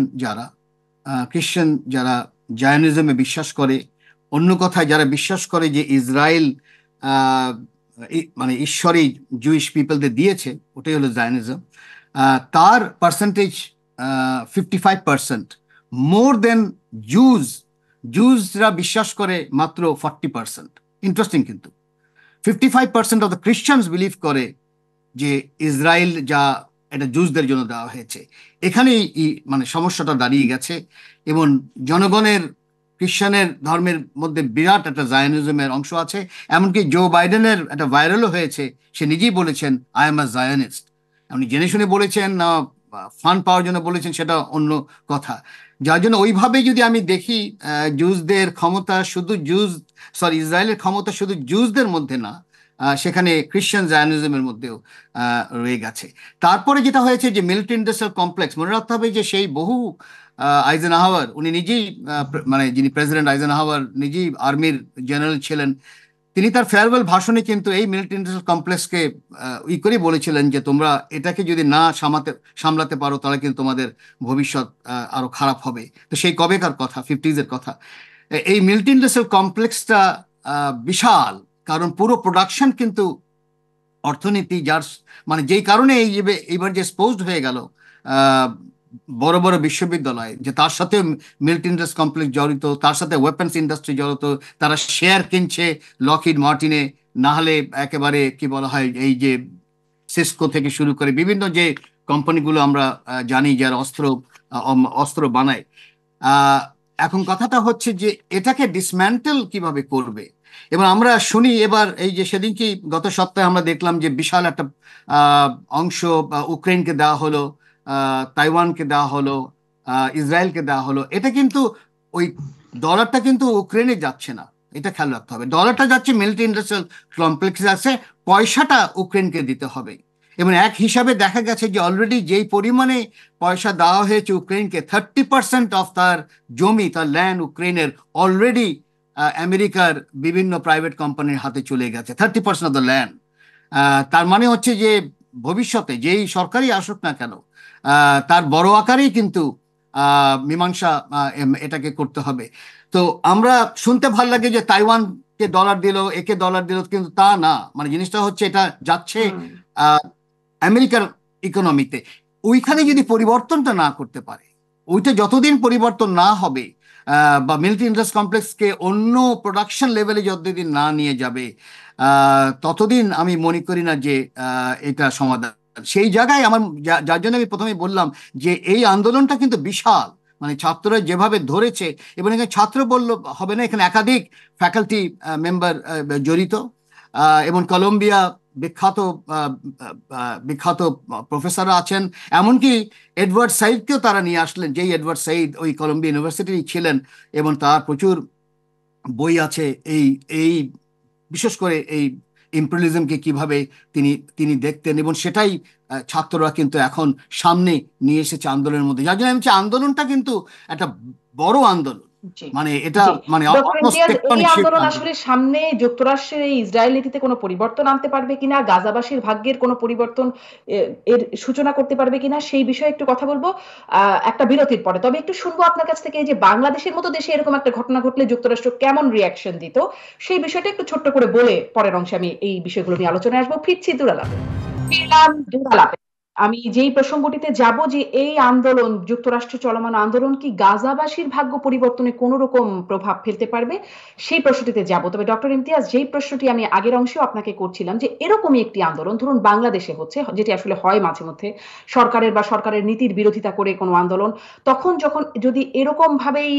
যারা জায়নিজমে বিশ্বাস করে, অন্য কথায় যারা বিশ্বাস করে যে ইসরায়েল মানে ঈশ্বরই জুইশ পিপলদের দিয়েছে, ওটাই হলো জায়নিজম, তার পার্সেন্টেজ 55%। মোর দেন জুজরা বিশ্বাস করে মাত্র 40%। ইন্টারেস্টিং, কিন্তু 55% অফ দ্য খ্রিশ্চানস বিলিভ করে যে ইসরায়েল যা এটা জুজদের জন্য দেওয়া হয়েছে। এখানেই মানে সমস্যাটা দাঁড়িয়ে গেছে। এবং জনগণের খ্রিশ্চানের ধর্মের মধ্যে বিরাট একটা জায়নিজমের অংশ আছে। এমনকি জো বাইডেনের একটা ভাইরালও হয়েছে, সে নিজেই বলেছেন আই এম আ জায়নিস্ট। উনি জেনে শুনে বলেছেন না ফান পাওয়ার জন্য বলেছেন, সেটা অন্য কথা। যার জন্য ওইভাবে যদি আমি দেখি, জুজদের ক্ষমতা শুধু ইসরায়েলের ক্ষমতা শুধু জুজদের মধ্যে না, সেখানে খ্রিশ্চান জায়নিজমের মধ্যেও রয়ে গেছে। তারপরে যেটা হয়েছে যে মিলিটারি ইন্ডাস্ট্রিয়াল কমপ্লেক্স, মনে রাখতে হবে যে সেই বহু আইজেনহাওয়ার, উনি নিজেই মানে যিনি প্রেসিডেন্ট আইজেনহাওয়ার নিজেই আর্মির জেনারেল ছিলেন, তিনি তার ফেয়ারওয়েল ভাষণে কিন্তু এই মিলিটারি ইন্ডাস্ট্রিয়াল কমপ্লেক্সকে করে বলেছিলেন যে তোমরা এটাকে যদি না সামলাতে পারো তাহলে কিন্তু তোমাদের ভবিষ্যৎ আরো খারাপ হবে। তো সেই কবেকার কথা, 50s এর কথা। এই মিলিটারি ইন্ডাস্ট্রিয়াল কমপ্লেক্সটা বিশাল, কারণ পুরো প্রোডাকশন কিন্তু অর্থনীতি, যার মানে যেই কারণে এইবার যে এক্সপোজড হয়ে গেল বড় বড় বিশ্ববিদ্যালয়, যে তার সাথে মিলিটারি ইন্ডাস্ট্রি কমপ্লেক্স জড়িত, তার সাথে ওয়েপন্স ইন্ডাস্ট্রি জড়িত, তারা শেয়ার কিনছে লকহিড মার্টিনে, না হলে একেবারে কি বলা হয় এই যে সিসকো থেকে শুরু করে বিভিন্ন যে কোম্পানিগুলো আমরা জানি যারা অস্ত্র বানায়। এখন কথাটা হচ্ছে যে এটাকে ডিসম্যান্টেল কিভাবে করবে। এবং আমরা শুনি এবার এই যে সেদিনকে গত সপ্তাহে আমরা দেখলাম যে বিশাল একটা অংশ ইউক্রেনকে দেওয়া হলো, তাইওয়ানকে দেওয়া হলো, ইসরায়েলকে দেওয়া হলো। এটা কিন্তু ওই ডলারটা কিন্তু ইউক্রেনে যাচ্ছে না, এটা খেয়াল রাখতে হবে। ডলারটা যাচ্ছে মিলিটারি ইন্ডাস্ট্রিয়াল কমপ্লেক্সে, আছে পয়সাটা ইউক্রেনকে দিতে হবে। এবং এক হিসাবে দেখা গেছে যে অলরেডি যেই পরিমাণে পয়সা দেওয়া হয়েছে ইউক্রেনকে, 30% অফ তার জমি, তার ল্যান্ড ইউক্রেনের অলরেডি আমেরিকার বিভিন্ন প্রাইভেট কোম্পানির হাতে চলে গেছে, 30% অফ দ্য ল্যান্ড। তার মানে হচ্ছে যে ভবিষ্যতে যেই সরকারই আসুক না কেন তার বড় আকারেই কিন্তু মীমাংসা এটাকে করতে হবে। তো আমরা শুনতে ভালো লাগে যে তাইওয়ানকে ডলার দিল, একে ডলার দিল, কিন্তু তা না। মানে জিনিসটা হচ্ছে এটা যাচ্ছে আমেরিকার ইকোনমিতে। ওইখানে যদি পরিবর্তনটা না করতে পারে, ওইটা যতদিন পরিবর্তন না হবে বা মিলিটারি ইন্ডাস্ট্রি কমপ্লেক্সকে অন্য প্রোডাকশন লেভেলে যতদিন না নিয়ে যাবে ততদিন আমি মনে করি না যে এটা সমাধান। সেই জায়গায় আমার, যার জন্য আমি প্রথমে বললাম যে এই আন্দোলনটা কিন্তু বিশাল, মানে ছাত্ররা যেভাবে ধরেছে, এবং এখানে ছাত্র বলল হবে না, এখানে একাধিক ফ্যাকাল্টি মেম্বার জড়িত, এবং কলম্বিয়া বিখ্যাত বিখ্যাত প্রফেসররা আছেন। এমনকি এডওয়ার্ড সাইদকেও তারা নিয়ে আসলেন, যেই এডওয়ার্ড সাইদ ওই কলম্বিয়া ইউনিভার্সিটি ছিলেন, এবং তার প্রচুর বই আছে এই এই বিশেষ করে এই ইম্পেরিয়ালিজমকে কিভাবে তিনি দেখতেন, এবং সেটাই ছাত্ররা কিন্তু এখন সামনে নিয়ে এসেছে আন্দোলনের মধ্যে। যার জন্য আমি বলছি আন্দোলনটা কিন্তু একটা বড় আন্দোলন, মানে এটা মানে এই আন্দোলন আসলে সামনে যুক্তরাষ্ট্রের এই ইসরায়েল নীতিতে কোনো পরিবর্তন আনতে পারবে কিনা, গাজাবাসীর ভাগ্যের কোনো পরিবর্তন এর সূচনা করতে পারবে কিনা, সেই বিষয়ে একটু কথা বলবো একটা বিরতির পরে। তবে একটু শুনবো আপনার কাছ থেকে যে বাংলাদেশের মতো দেশে এরকম একটা ঘটনা ঘটলে যুক্তরাষ্ট্র কেমন রিয়াকশন দিত, সেই বিষয়টা একটু ছোট্ট করে বলে পরের অংশে আমি এই বিষয়গুলো নিয়ে আলোচনায় আসবো। ফিরছি দুরালাপে। আমি যেই প্রসঙ্গটিতে যাব যে এই আন্দোলন, যুক্তরাষ্ট্রে চলমান আন্দোলন কি গাজাবাসীর ভাগ্য পরিবর্তনে কোন রকম প্রভাব ফেলতে পারবে, সেই প্রশ্নটিতে যাব। তবে ডক্টর ইমতিয়াজ, যেই প্রশ্নটি আমি আগের অংশেও আপনাকে করছিলাম যে এরকমই একটি আন্দোলন ধরুন বাংলাদেশে হচ্ছে, যেটি আসলে হয় মাঝে মধ্যে সরকারের বা সরকারের নীতির বিরোধিতা করে কোনো আন্দোলন, তখন যখন যদি এরকম ভাবেই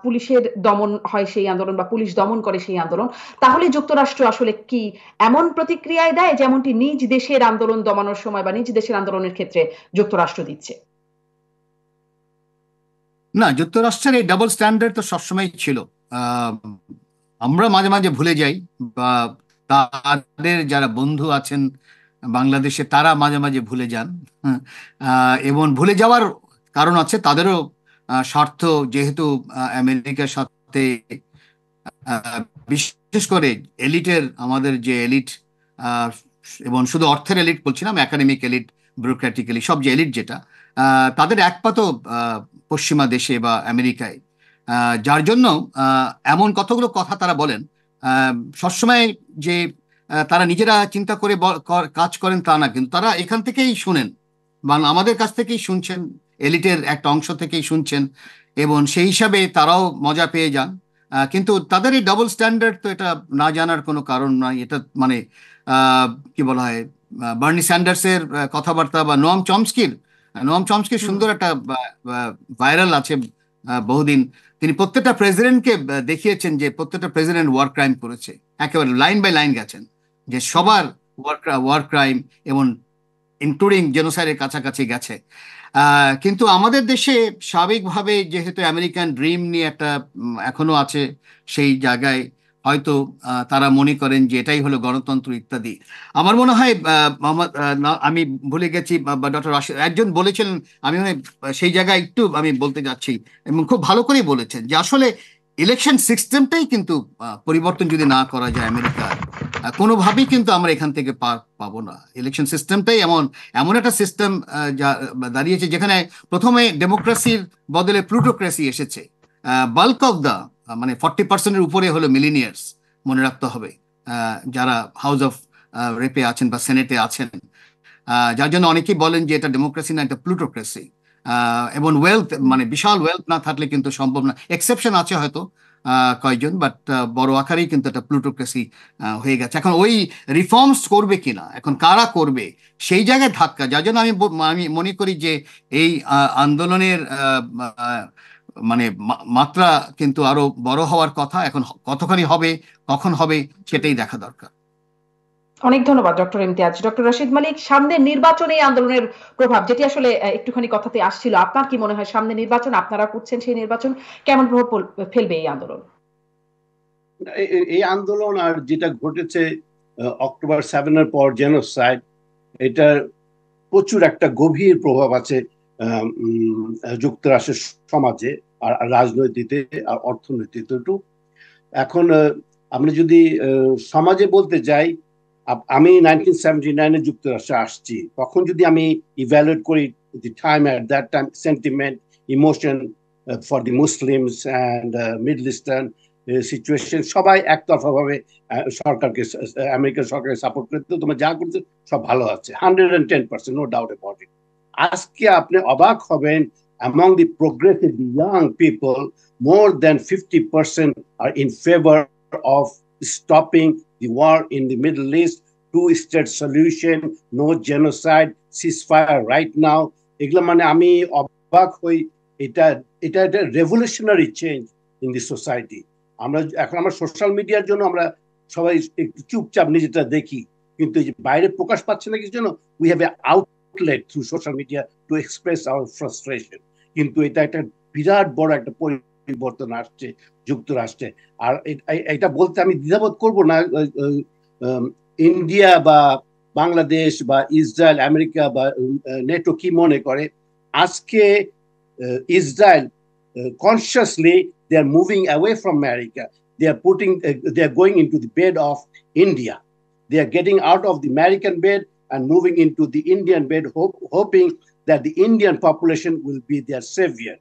পুলিশের দমন হয় সেই আন্দোলন বা পুলিশ দমন করে সেই আন্দোলন, তাহলে যুক্তরাষ্ট্র আসলে কি এমন প্রতিক্রিয়ায় দেয় যেমনটি নিজ দেশের আন্দোলন দমানোর সময় বা নিজ দেশের আন্দোলনের ক্ষেত্রে যুক্তরাষ্ট্র দিচ্ছে? না, যুক্তরাষ্ট্রের এই ডাবল স্ট্যান্ডার্ড তো সবসময় ছিল। আমরা মাঝে মাঝে ভুলে যাই, বা তাদের যারা বন্ধু আছেন বাংলাদেশে তারা মাঝে মাঝে ভুলে যান, এবং ভুলে যাওয়ার কারণ আছে তাদেরও স্বার্থ, যেহেতু আমেরিকার সাথে বিশেষ করে এলিটের, আমাদের যে এলিট, এবং শুধু অর্থের এলিট বলছিলাম, একাডেমিক এলিট, ব্যুরোক্রেটিক এলিট, সব যে এলিট যেটা, তাদের একপাত পশ্চিমা দেশে বা আমেরিকায়, যার জন্য এমন কতগুলো কথা তারা বলেন সবসময় যে তারা নিজেরা চিন্তা করে কাজ করেন তা না, কিন্তু তারা এখান থেকেই শুনেন বা আমাদের কাছ থেকেই শুনছেন, এলিটের একটা অংশ থেকেই শুনছেন, এবং সেই হিসাবে তারাও মজা পেয়ে যান। কিন্তু তাদের এই ডাবল স্ট্যান্ডার্ড তো এটা না জানার কোনো কারণ নাই। এটা মানে কি বলা হয়, বার্নি স্যান্ডার্সের কথাবার্তা বা নোয়াম চমস্কির সুন্দর একটা ভাইরাল আছে বহুদিন। তিনি প্রত্যেকটা প্রেসিডেন্টকে দেখিয়েছেন যে প্রত্যেকটা প্রেসিডেন্ট ওয়ার ক্রাইম করেছে, একেবারে লাইন বাই লাইন গেছেন যে সবার ওয়ার ক্রাইম এবং ইনক্লুডিং জেনোসাইডের কাছাকাছি গেছে। কিন্তু আমাদের দেশে স্বাভাবিকভাবে যেহেতু আমেরিকান ড্রিম নিয়ে একটা এখনো আছে, সেই জায়গায় হয়তো তারা মনে করেন যে এটাই হলো গণতন্ত্র ইত্যাদি। আমার মনে হয় আমি ভুলে গেছি, ডক্টর রাশিদ একজন বলেছিলেন, আমি সেই জায়গায় একটু আমি বলতে যাচ্ছি, এবং খুব ভালো করেই বলেছেন যে আসলে ইলেকশন সিস্টেমটাই কিন্তু পরিবর্তন যদি না করা যায় আমেরিকার, কোনোভাবেই কিন্তু আমরা এখান থেকে পার পাবো না। ইলেকশন সিস্টেমটাই এমন এমন একটা সিস্টেম যা দাঁড়িয়েছে যেখানে প্রথমে ডেমোক্রেসির বদলে প্লুটোক্রেসি এসেছে। বাল্ক অফ দা মানে 40%-এর উপরে হলো মিলিনিয়ার্স, মনে রাখতে হবে, যারা হাউস অফ রেপে আছেন বা সেনেটে আছেন। যার জন্য অনেকেই বলেন যে এটা ডেমোক্রেসি না, এটা প্লুটোক্রেসি। এবং ওয়েলথ মানে বিশাল ওয়েলথ না থাকলে কিন্তু সম্ভব না। এক্সেপশন আছে হয়তো কয়েকজন, বাট বড় আকারেই কিন্তু এটা প্লুটোক্রেসি হয়ে গেছে। এখন ওই রিফর্মস করবে কিনা, এখন কারা করবে, সেই জায়গায় ধাক্কা। যার জন্য আমি মনে করি যে এই আন্দোলনের মানে মাত্রা কিন্তু আরো বড় হওয়ার কথা। এখন কতখানি হবে, কখন হবে, সেটাই দেখা দরকার। অনেক ধন্যবাদ ডক্টর ইমতিয়াজ। ডক্টর রশিদ মালিক, সামনে নির্বাচনে এই আন্দোলনের প্রভাব, যেটি আসলে একটুখানি কথাতে আসছিল, আপনার কি মনে হয় সামনে নির্বাচন, আপনারা করছেন, সেই নির্বাচন কেমন প্রভাব ফেলবে এই আন্দোলন? এই আন্দোলন আর যেটা ঘটেছে অক্টোবর 7-এর পর জেনোসাইড, এটার প্রচুর একটা গভীর প্রভাব আছে যুক্তরাষ্ট্রের সমাজে আর রাজনৈতিতে আর অর্থনীতিতে। এখন আমরা যদি সমাজে বলতে যাই, আমি 1979-এ যুক্তরাষ্ট্রে আসছি। তখন যদি আমি ইভ্যালুয়েট করি the time at that time, sentiment, emotion for the Muslims and middle eastern situation, সবাই একতরফা ভাবে সরকারকে, আমেরিকান সরকারকে সাপোর্ট করতে, তোমরা যা করছে সব ভালো আছে, 110%, নো ডাউট অ্যাবাউট ইট। আজকে আপনি অবাক হবেন, among the progressive young people, more than 50% are in favor of stopping the war in the Middle East, two-state solution, no genocide, ceasefire right now. এগুলো মানে আমি অবাক হই। এটা এটা একটা revolutionary change in the society. এখন আমরা সোশ্যাল মিডিয়ার জন্য আমরা সবাই একটু চুপচাপ নিজেটা দেখি, কিন্তু বাইরে প্রকাশ পাচ্ছে না কিছু জন্য। We have a outlet through social media to express hour frustration. কিন্তু এটা একটা বিরাট বড় একটা পরিবর্তন আসছে যুক্তরাষ্ট্রে। আর এটা বলতে আমি দ্বিধাবোধ করবো না। ইন্ডিয়া বা বাংলাদেশ বা ইসরায়েল, আমেরিকা বা নেটো কি মনে করে, আজকে Israel consciously they are moving away from America. They are going into the bed of India. They are getting out of the American bed and moving into the Indian bed, hoping that the Indian population will be their savior.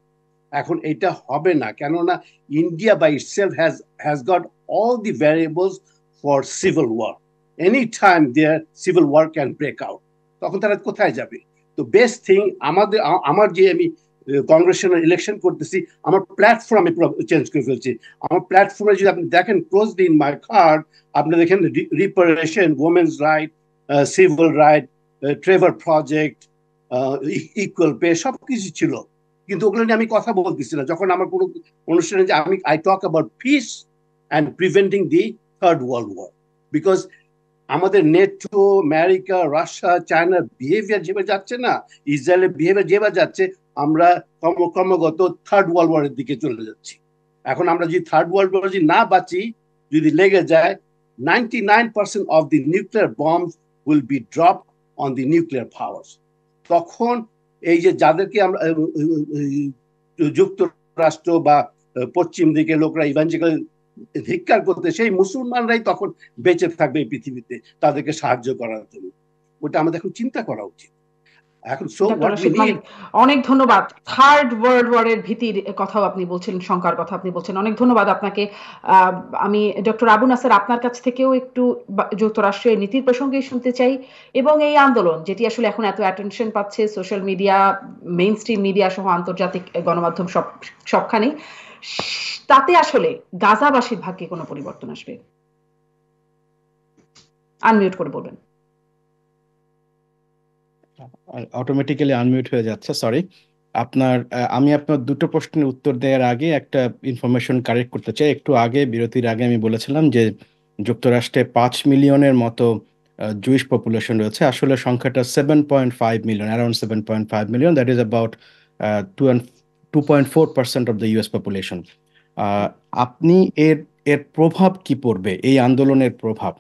এখন এটা হবে না, কেননা India by itself has got all the variables for civil war. Any time their civil war can break out, তখন তারা কোথায় যাবে? তো বেস্ট থিং, আমার যে আমি কংগ্রেশনাল ইলেকশন করতেছি, আমার প্ল্যাটফর্ম আমি চেঞ্জ করে ফেলছি। আমার প্ল্যাটফর্মে যদি আপনি দেখেন ক্লোজলি ইন মাই কার্ড, আপনি দেখেন রিপারেশন, women's right, civil right, Trevor project, equal pay, সবকিছু ছিল। কিন্তু ওগুলো নিয়ে আমি কথা বলতেছি না। যখন আমার কোনো অনুষ্ঠানে যে I talk about peace and preventing the third world war, because আমাদের নেটো, আমেরিকা, রাশিয়া, চায়নার বিহেভিয়ার যেভাবে যাচ্ছে না, ইসরায়েলের বিহেভিয়ার যেভাবে যাচ্ছে, আমরা ক্রমাগত থার্ড ওয়ার্ল্ড ওয়ারের দিকে চলে যাচ্ছি। এখন আমরা যদি থার্ড ওয়ার্ল্ড ওয়ার যদি না বাঁচি, যদি লেগে যায়, 99% of the nuclear bombs will be drop on the nuclear powers. তখন এই যে যাদেরকে আমরা যুক্তরাষ্ট্র বা পশ্চিম দিকে লোকরা ইভাঞ্জেলিক্যাল ধিক্কার করতে, সেই মুসলমানরাই তখন বেঁচে থাকবে এই পৃথিবীতে তাদেরকে সাহায্য করার জন্য। ওটা আমাদের এখন চিন্তা করা উচিত। এখন অনেক ধন্যবাদ। থার্ড ওয়ার্ল্ড ওয়ারের ভীতির কথাও আপনি বলছেন, শঙ্কার কথা আপনি বলছেন, অনেক ধন্যবাদ আপনাকে। আমি ডক্টর আবু নাসের আপনার কাছ থেকেও একটু যুক্তরাষ্ট্রের নীতির প্রসঙ্গে শুনতে চাই, এবং এই আন্দোলন যেটি আসলে এখন এত অ্যাটেনশন পাচ্ছে social media, main stream media সহ আন্তর্জাতিক গণমাধ্যম সবখানে, তাতে আসলে গাজাবাসীর ভাগ্যে কোনো পরিবর্তন আসবে? আনমিউট করে বলবেন। অটোমেটিক্যালি আনমিউট হয়ে যাচ্ছে, সরি। আমি আপনার দুটো প্রশ্নের উত্তর দেওয়ার আগে একটা ইনফরমেশন কারেক্ট করতে চাই। একটু আগে, বিরতির আগে আমি বলেছিলাম যে যুক্তরাষ্ট্রে 5 মিলিয়নের মতো জুইশ পপুলেশন রয়েছে। আসলে সংখ্যাটা 7.5 million, around 7.5 million. That is about 2.4% of the US population. আপনি এর প্রভাব কি পড়বে, এই আন্দোলনের প্রভাব?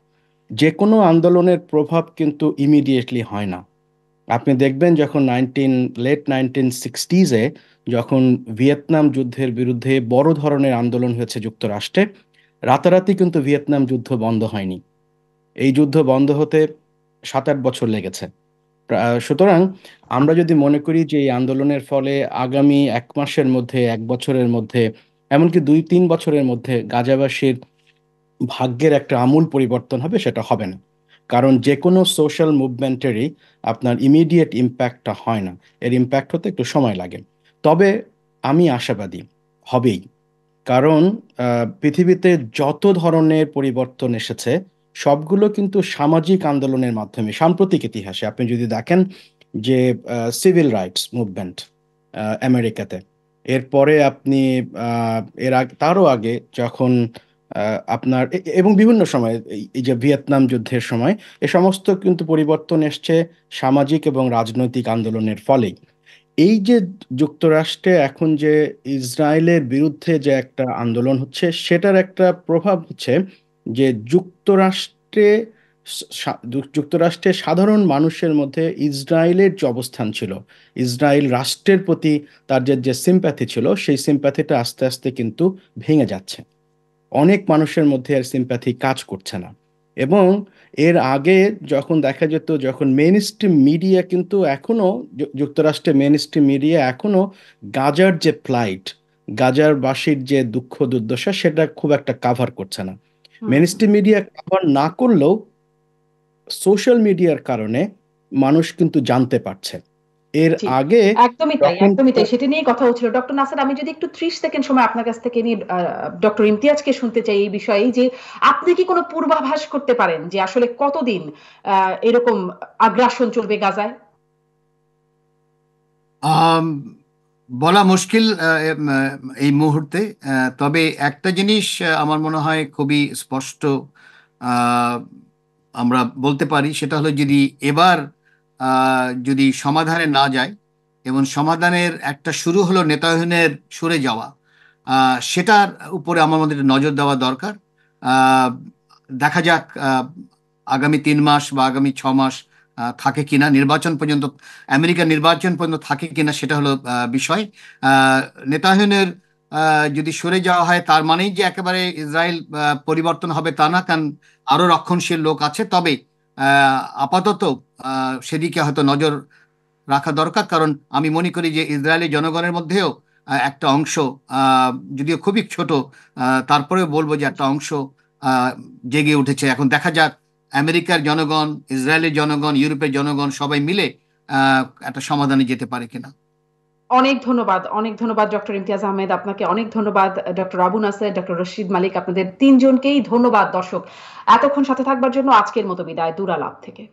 যে কোনো আন্দোলনের প্রভাব কিন্তু ইমিডিয়েটলি হয় না। আপনি দেখবেন যখন লেট 1960s-এ যখন ভিয়েতনাম যুদ্ধের বিরুদ্ধে বড় ধরনের আন্দোলন হয়েছে যুক্তরাষ্ট্রে, রাতারাতি কিন্তু ভিয়েতনাম যুদ্ধ বন্ধ হয়নি। এই যুদ্ধ বন্ধ হতে 7-8 বছর লেগেছে। সুতরাং আমরা যদি মনে করি যে এই আন্দোলনের ফলে আগামী 1 মাসের মধ্যে, 1 বছরের মধ্যে, এমনকি 2-3 বছরের মধ্যে গাজাবাসীর ভাগ্যের একটা আমূল পরিবর্তন হবে, সেটা হবে না। কারণ যেকোনো সোশ্যাল মুভমেন্টেরই আপনার ইমিডিয়েট ইমপ্যাক্টটা হয় না। এর ইমপ্যাক্ট হতে একটু সময় লাগে। তবে আমি আশাবাদী হবেই। কারণ পৃথিবীতে যত ধরনের পরিবর্তন এসেছে সবগুলো কিন্তু সামাজিক আন্দোলনের মাধ্যমে। সাম্প্রতিক ইতিহাসে আপনি যদি দেখেন যে সিভিল রাইটস মুভমেন্ট আমেরিকাতে, এরপরে আপনি তারও আগে যখন আপনার এবং বিভিন্ন সময় এই যে ভিয়েতনাম যুদ্ধের সময়, এ সমস্ত কিন্তু পরিবর্তন এসছে সামাজিক এবং রাজনৈতিক আন্দোলনের ফলেই। এই যে যুক্তরাষ্ট্রে এখন যে ইসরায়েলের বিরুদ্ধে যে একটা আন্দোলন হচ্ছে, সেটার একটা প্রভাব হচ্ছে যে যুক্তরাষ্ট্রে সাধারণ মানুষের মধ্যে ইসরায়েলের যে অবস্থান ছিল, ইসরায়েল রাষ্ট্রের প্রতি তার যে সিম্প্যাথি ছিল, সেই সিম্প্যাথিটা আস্তে আস্তে কিন্তু ভেঙে যাচ্ছে। অনেক মানুষের মধ্যে আর সিম্প্যাথি কাজ করছে না। এবং এর আগে যখন দেখা যেত, যখন মেইনস্ট্রিম মিডিয়া কিন্তু এখনো যুক্তরাষ্ট্রে মেইনস্ট্রিম মিডিয়া এখনো গাজার যে প্লাইট, গাজারবাসীর যে দুঃখ দুর্দশা, সেটা খুব একটা কাভার করছে না। মেইনস্ট্রিম মিডিয়া কাভার না করলেও সোশ্যাল মিডিয়ার কারণে মানুষ কিন্তু জানতে পারছে। এর আগে একদমই তাই, সেটা নিয়ে কথা হচ্ছিল। ডক্টর নাসের, আমি যদি একটু 30 সেকেন্ড সময় আপনার কাছ থেকে নিয়ে ডক্টর ইমতিয়াজকে শুনতে চাই এই বিষয়ে, যে আপনি কি কোনো পূর্বাভাস করতে পারেন যে আসলে কতদিন এরকম আগ্রাসন চলবে গাজায়? বলা মুশকিল এই মুহূর্তে। তবে একটা জিনিস আমার মনে হয় খুবই স্পষ্ট আমরা বলতে পারি, সেটা হলো যদি এবার যদি সমাধানে না যায়, এবং সমাধানের একটা শুরু হলো নেতানিয়াহুর সরে যাওয়া, সেটার উপরে আমাদের নজর দেওয়া দরকার। দেখা যাক আগামী 3 মাস বা আগামী 6 মাস থাকে কিনা, নির্বাচন পর্যন্ত, আমেরিকার নির্বাচন পর্যন্ত থাকে কিনা, সেটা হলো বিষয়। নেতানিয়াহুর যদি সরে যাওয়া হয়, তার মানেই যে একেবারে ইসরায়েল পরিবর্তন হবে তা না, কারণ আরো রক্ষণশীল লোক আছে। তবে আপাতত সেদিকে হয়তো নজর রাখা দরকার। কারণ আমি মনে করি যে ইসরায়েলি জনগণের মধ্যেও একটা অংশ, যদিও খুবই ছোট, তারপরেও বলবো যে একটা অংশ জেগে উঠেছে। এখন দেখা যাক আমেরিকার জনগণ, ইসরায়েলের জনগণ, ইউরোপের জনগণ সবাই মিলে একটা সমাধানে যেতে পারে কিনা। অনেক ধন্যবাদ ডক্টর ইমতিয়াজ আহমেদ, আপনাকে অনেক ধন্যবাদ ডক্টর আবু নাসের, ডক্টর রশিদ মালিক, আপনাদের 3 জনকেই ধন্যবাদ। দর্শক, এতক্ষণ সাথে থাকবার জন্য আজকের মতো বিদায় দুরালাপ থেকে।